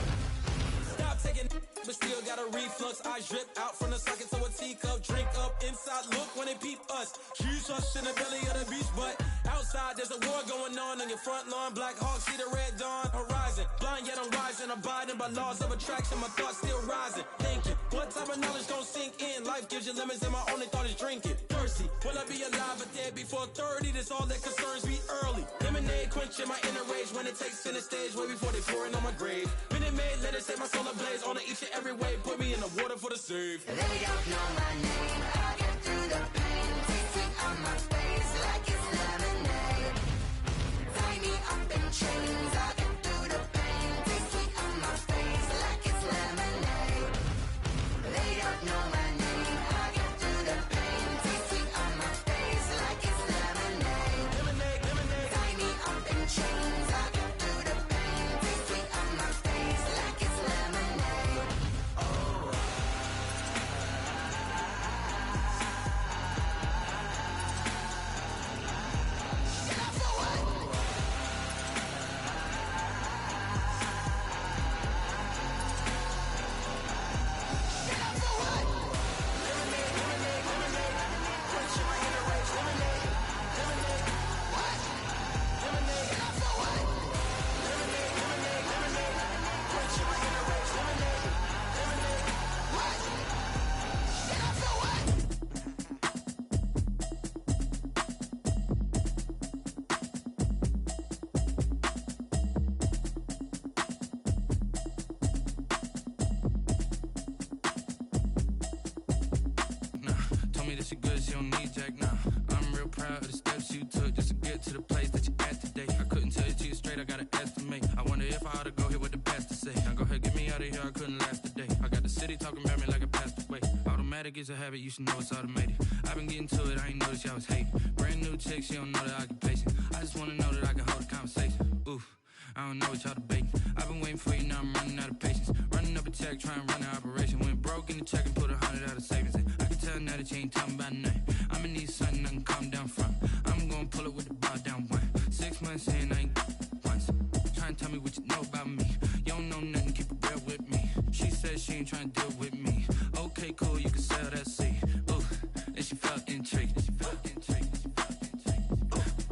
Stop taking, but still got a reflux. I drip out from the socket to a teacup. Drink up inside, look when they peep us. Choose us in the belly of the beast, but outside there's a war going on your front lawn. Black Hawk, see the red dawn horizon. Blind yet I'm rising, abiding by laws of attraction. My thoughts still rising, thinking what type of knowledge don't sink in? Life gives you limits and my only thought is drinking. Thirsty, will I be alive or dead before 30? That's all that concerns me early. Lemonade quenching my inner rage when it takes center stage way before they pour it on my grave. Minute Maid, let it set my soul ablaze on each and every way. Put me in the water for the save. They don't know my name. I get through the pain. Taste sweet on my face like it's lemonade. Tie me up in chains. I get through the pain. Taste sweet on my face like it's lemonade. They don't know my name. I get through the pain. Taste sweet on my face like it's lemonade. Lemonade. Tie me up in chains. I get through the pain. Taste sweet on my face like it's lemonade. Told me that she good, she don't need Jack now. I'm real proud of the steps you took just to get to the place that you at today. I couldn't tell you to you straight, I gotta estimate. I wonder if I ought to go here with the best to say. Now go ahead, get me out of here, I couldn't last a day. I got the city talking about me like I passed away. Automatic is a habit, you should know it's automated. I've been getting to it, I ain't noticed y'all was hating. Brand new chick, she don't know the occupation. I just wanna know that I can hold a conversation. Oof, I don't know what y'all debating. I've been waiting for you, now I'm running out of patience. Running up a check, trying to run an operation. Went broke in the check and put 100 out of savings in. I can tell now that you ain't talking about nothing. I'ma need something I can calm down from. I'm gonna pull it with the bar down one. 6 months in, I ain't once. Trying to tell me what you know about me. You don't know nothing, keep it real with me. She said she ain't trying to deal with me. Okay, cool, you can sell that seed. Ooh, and she felt intrigued.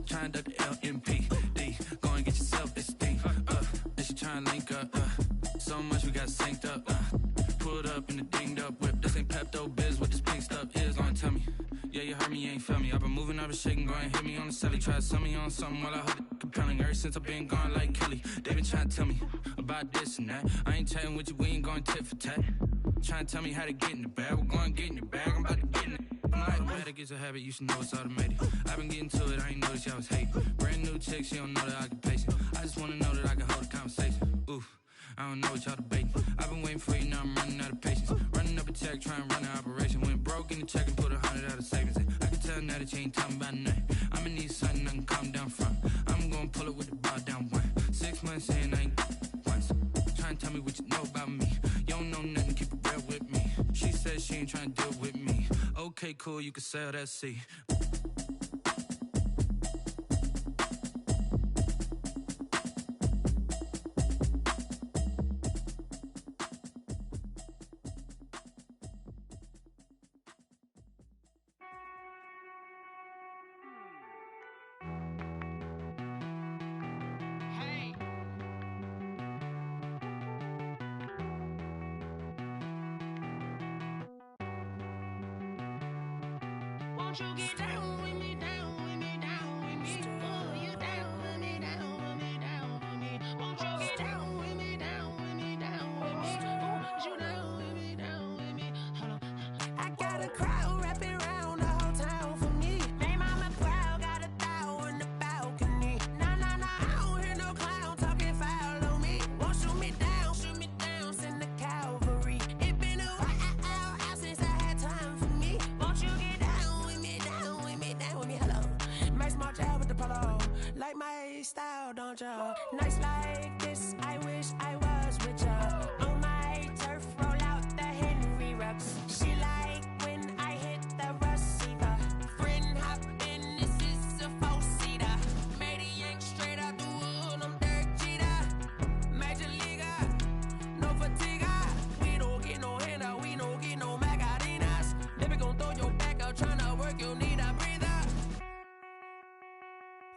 Trying to duck the LMPD. Go and get your self-esteem. And she trying to link up. So much we got synced up. Pulled up in the dinged up whip. This ain't Pepto-Biz, what this pink stuff is. Gonna tell me. Yeah, you heard me, you ain't felt me. I've been moving, I've been shaking, go and hit me on the celly. Try to sell me on something while I hold it compelling. Ever since I've been gone like Kelly, they been trying to tell me about this and that. I ain't chatting with you, we ain't going tit for tat. Trying to tell me how to get in the bag. We're going to get in your bag, I'm about to get in it. I'm like, automatic is a habit, you should know it's automated. I've been getting to it, I ain't noticed y'all was hating. Brand new chick, she don't know the occupation. I just wanna know that I can hold a conversation. Oof, I don't know what y'all debating. I've been waiting for you, now I'm running out of patience. Running up a check, trying to run an operation. Went broke in the check and put 100 out of savings in. I can tell now that you ain't talking about nothing. I'ma need something I can calm down from. I'm gonna pull it with the bar down one. 6 months in, I ain't once. Trying to tell me what you know about me. You don't know nothing. said she ain't trying to deal with me. Okay, cool, you can sail that sea. Won't you get down with me, down with me, down with me? Oh, you down with me, down with me, down with me. Won't you get down with me, down with me, down with me? Oh, you down with me, down with me? Hold on. I got a crowd wrapping around the whole town for me. Made mama proud, got a thou on the balcony. Nah, nah, nah, I don't hear no clown talking foul on me. Won't shoot me down, send the cavalry. It been a while since I had time for me. Won't you get down with me, down with me, down with me? Hello. Max March out with the polo. Like my style, don't ya? Nights like this, I wish I was with ya. On my turf, roll out the Henry rocks. She like when I hit the receiver. Friend hop in, this is a four-seater. Made a yank straight out the wood, I'm Derek Jeter. Major leaguer, no fatigue. We don't get no handout, we don't get no Macarinas. Baby gon' throw your back out, tryna work, you need a breather.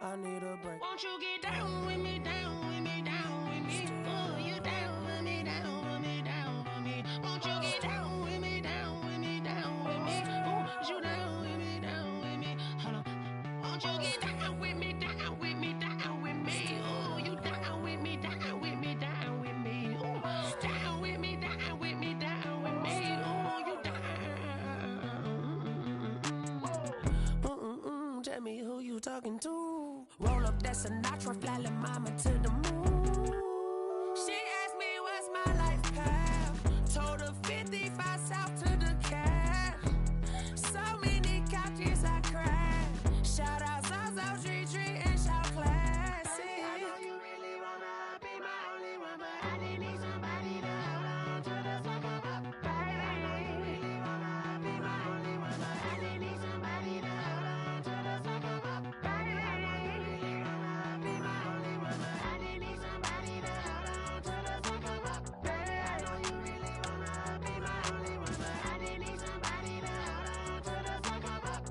I need a break. Won't you get down with me, down with me, down with me? Oh, you down with me, down with me, down with me? Won't you get down with me, down with me, down with me? Oh, you down with me, down with me? Hold on. Won't you get down with me, down with me, down with me? Oh, you down with me, down with me, down with me? Oh, down with me, down with me, down with me? Oh, you down. Tell me who you talking to. Roll up that Sinatra, fly la mama to the moon. She asked me what's my life path. Told her 55 south to the cab. So many couches I cried. Shout out South Street and shout classic. I know you really wanna be my only one, but I didn't need somebody to hold on to the second up. Baby, I know you really wanna be my only one, but I didn't need somebody to hold on to the second up. Baby, I know you really wanna be my only one, but I didn't need somebody to hold on to the second up. Baby, I know you really wanna be my only one, but I didn't need somebody to hold on to the second up.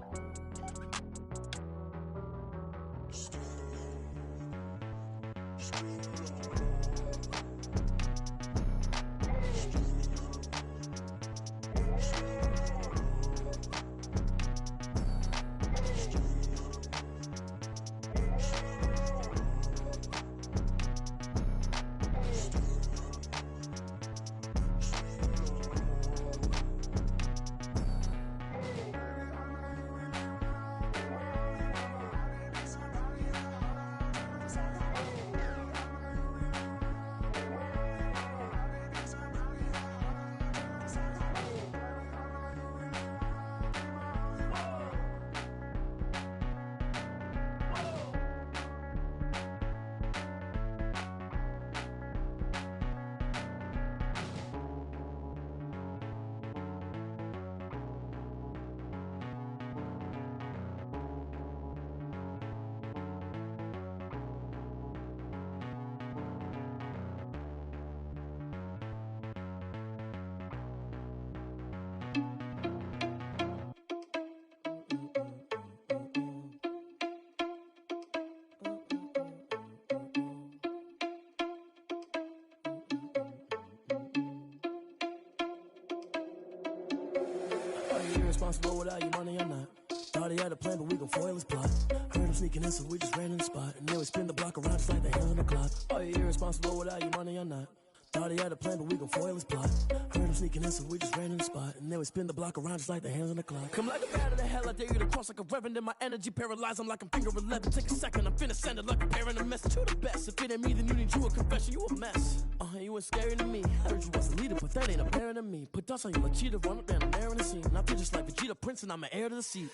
Are you irresponsible without your money or not? Thought he had a plan, but we gon' foil his plot. Heard him sneaking in, so we just ran in the spot. And then we spin the block around just like the hands on the clock. Are you irresponsible without your money or not? Thought he had a plan, but we gon' foil his plot. Heard him sneaking in, so we just ran in the spot. And then we spin the block around just like the hands on the clock. Come like a bat of the hell, I dare you to cross like a reverend. In my energy paralyzed, I'm like I'm finger 11. Take a second, I'm finna send it like a parent a message to the best. If it ain't me, then you need you a confession, you a mess. You ain't scary to me. Heard you was a leader, but that ain't apparent to me. Put dust on you like cheetah, run up and I'm there in the scene. And I feel just like Vegeta Prince and I'm an heir to the seat.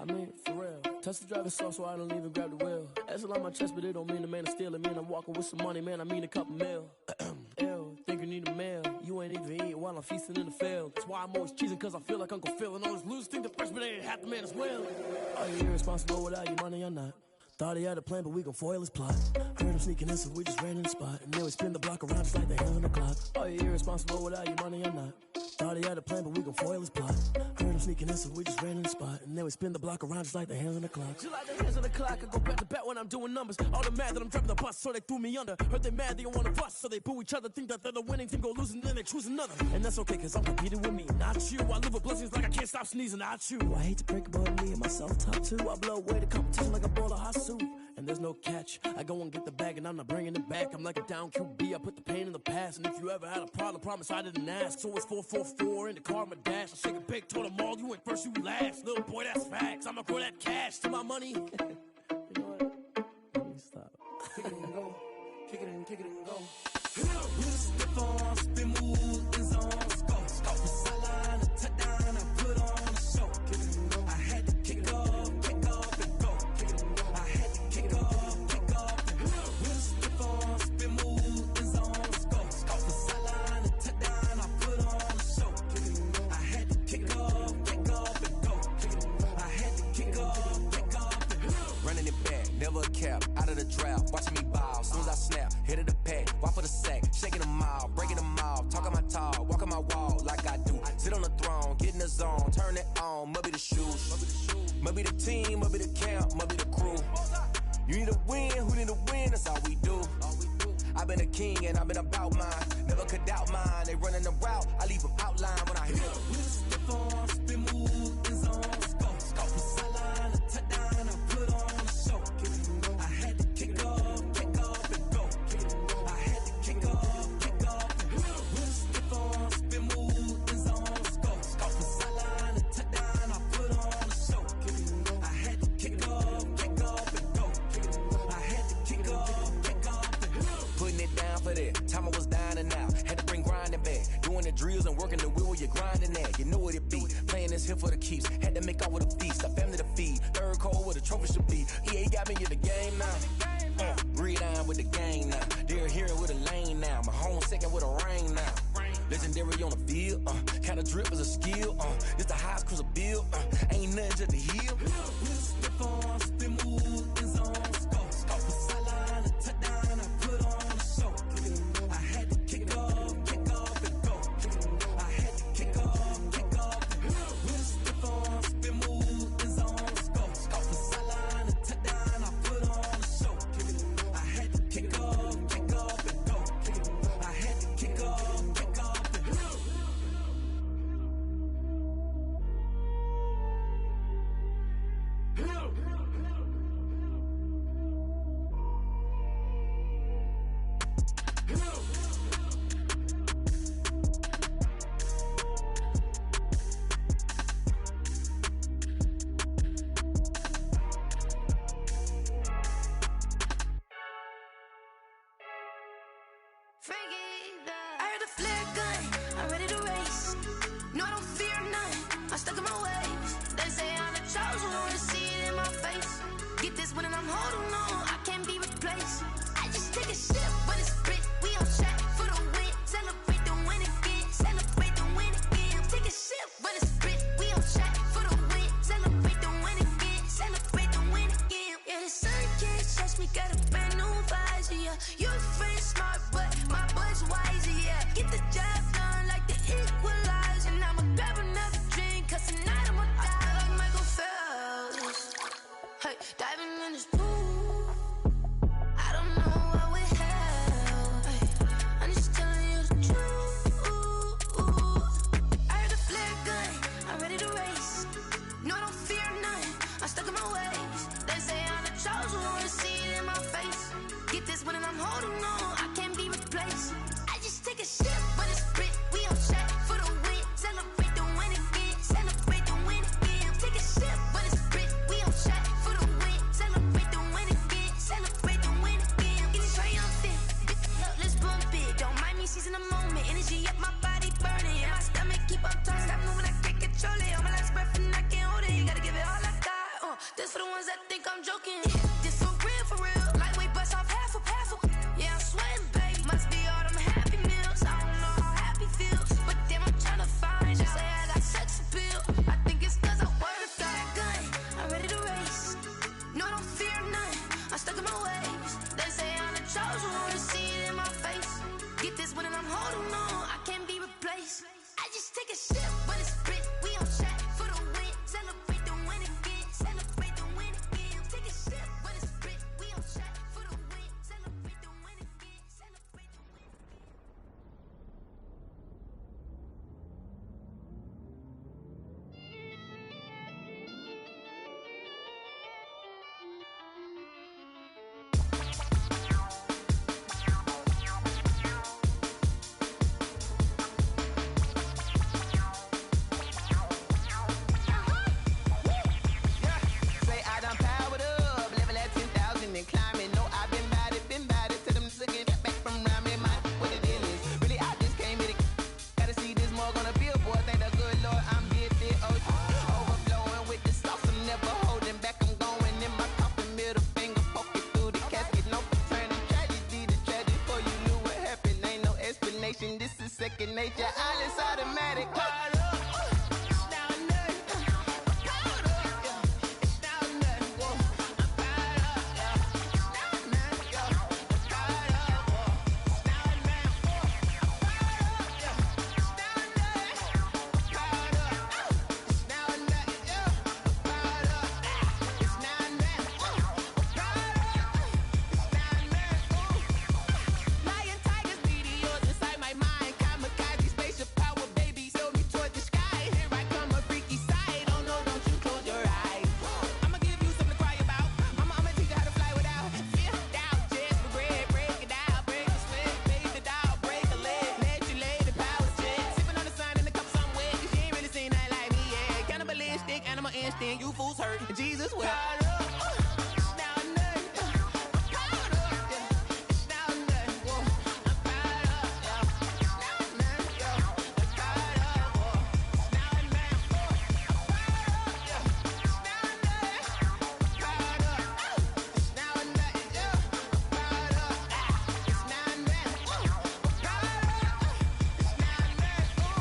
I mean, for real. Touch the driver's soft so I don't even grab the wheel. That's on my chest, but it don't mean the man is stealing. Man, I'm walking with some money, man, I mean a couple mil. Ew, think you need a mail. You you ain't even eat while I'm feasting in the field. That's why I'm always cheesing, cause I feel like Uncle Phil. And all those losers think the freshman ain't half the man as well. Are you irresponsible without your money or not? Thought he had a plan, but we gon' foil his plot. Heard him sneaking in, so we just ran in the spot. And then we spin the block around just like the hands on the clock. Are you irresponsible without your money or not? Thought he had a plan, but we gon' foil his plot. Heard him sneaking in, so we just ran in the spot. And then we spin the block around just like the hands on the clock. Just like the hands on the clock, I go back to back when I'm doing numbers. All the mad that I'm driving the bus, so they threw me under. Heard they mad, they don't wanna bust, so they boo each other. Think that they're the winning team, go losing, then they choose another. And that's okay, cause I'm competing with me, not you. I live with blessings like I can't stop sneezing, not you. I hate to break about me and myself top two. I blow away the competition like a bowl of hot soup. And there's no catch. I go and get the bag and I'm not bringing it back. I'm like a down QB, I put the pain in the past. And if you ever had a problem, promise I didn't ask. So it's 4-4-4 in the car, my dash. I shake a big, told them all, you went first, you last. Little boy, that's facts. I'ma grow that cash to my money. You know what? Let me stop. Kick it and go. Kick it and go. Step on, spin move, in zone, scope. Sideline, a touchdown, I put on a show. I had to kick off and go. I had to kick off and go. Step on, spin move, in zone, scope. Sideline, a touchdown, I put on a show. I had to kick off and go. I had to kick off and go. Running it back, never a cap, out of the drought, watching me ball, soon as I snap, hit of the pack, walk for the sack, shaking them out, breaking them off, talking my talk, walking my wall like I do, sit on the throne, get in the zone, turn it on, must be the shoes, must be the team, must be the camp, must be the crew, you need a win, who need a win, that's all we do, I've been a king and I've been about mine, never could doubt mine, they running the route, I leave them outline when I hit them. Step on, spin move, in zone, scope, sideline, a touchdown, I put on a show. I had to kick off and go. I had to kick off and go. Step on, spin move, in zone, scope, sideline, a touchdown, I put on a show. I had to kick off and go. I had to kick off and go. Putting it down for that. Time I was dying and out. Had to bring grinding back. Doing the drills and working the wheel where you're grinding at. You know what it be. Playing this here for the keeps. Had to make off with a feast. A family to feed. Third cold where the trophy should be. EA got me in the game now. Breed on with the game now. They're here with a lane now. My home second with a rain now. Legendary on the field. Kinda drip is a skill. It's the highest cruiser bill. Ain't nothing just to heal. Step on, spin move, in zone, scope. Sideline, a touchdown, I put on a show. I had to kick off and go. I had to kick off and go. Step on, spin move, in zone, scope. Sideline, a touchdown, I put on a show. I had to kick off and go. I had to kick off and go. I heard a flare gun, I'm ready to race. No, I don't fear none, I'm stuck in my ways. They say I'm the chosen one, see it in my face. Get this one and I'm holding on, I can't be replaced. I just take a sip, but it's spit, we on check. just take a sip, but it's spit. We on track for the win. Celebrate the win again. Celebrate the win again. Take a sip, but it's spit. We on track for the win. Celebrate the win again. Celebrate the win again. Say I done powered up, level at 10,000 and climbing. No, I've been bad it to them sucking back from around me. My what the deal is, really I just came here to gotta see this more gonna be a boy. Thank the good Lord I'm gifted. Overflowing with the sauce, I'm never holding back. I'm going in my coffin, middle finger poking through the casket. No paternity tragedy, the tragedy for you knew what happened. Ain't no explanation, this is second nature. All is automatic. Caught up. It's now or nothing. Caught up, yeah. It's now or nothing. Whoa. I'm caught up, yeah. It's now or nothing, yeah. I'm caught up, whoa. It's now or nothing, whoa. I'm caught up, yeah. It's now or nothing. I'm caught up. It's now or nothing, yeah. I'm caught up. It's now or nothing, whoa. I'm caught up. It's now or nothing, whoa. Lion, tigers, meteors inside my mind. Kamikaze, spaceship power, baby, sail me toward the sky. Here I come, a freaky side. Oh no, don't you close your eyes. I'ma give you something to cry about. I'ma teach you how to fly without fear, doubt, just regret. Break it out, break the sweat, bathe it out, break a leg, let you lay the power jet. Sipping on the sun in the cup somewhere, 'cause you ain't really seen nothing like me, yeah. Cannibalistic, animal instinct, you fools hurt. Jesus will. Caught up, it's now or nothing. I'm caught up, yeah. It's now or nothing, whoa. I'm caught up, yeah. It's now or nothing, yeah. I'm caught up, whoa. It's now or nothing, whoa. I'm caught up, yeah. It's now or nothing. I'm caught up, it's now or nothing, yeah. I'm caught up, it's now or nothing, whoa. I'm caught up, it's now or nothing, whoa.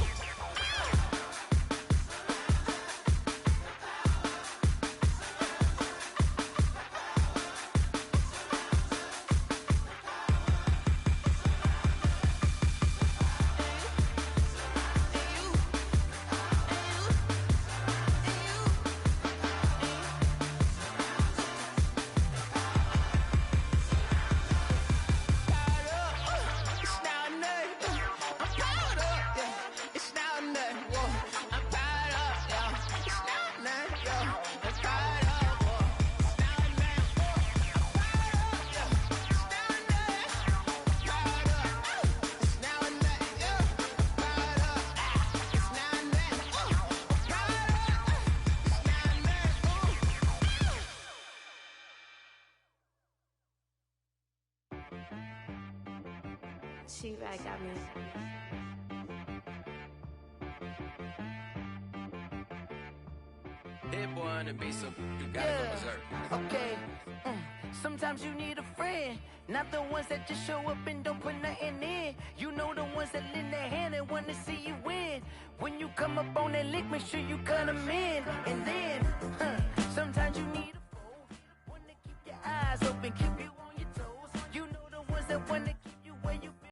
It's now or nothing. I'm caught up, yeah. It's now or nothing, whoa. I'm caught up, yeah. It's now or nothing, yeah. I'm caught up, whoa. It's now or nothing, whoa. I'm caught up, yeah. It's now or nothing. I'm caught up. It's now or nothing, yeah. I'm caught up. It's now or nothing, whoa. I'm caught up. It's now or nothing, whoa. She-Rag got me. Hit boy on the beat, so you gotta go berserk. Okay. Sometimes you need a friend, not the ones that just show up and don't put nothing in. You know the ones that lend their hand and want to see you win. When you come up on that lick, make sure you cut them in. And then, sometimes you need a foe, one to keep your eyes open, keep you on your toes. You know the ones that want to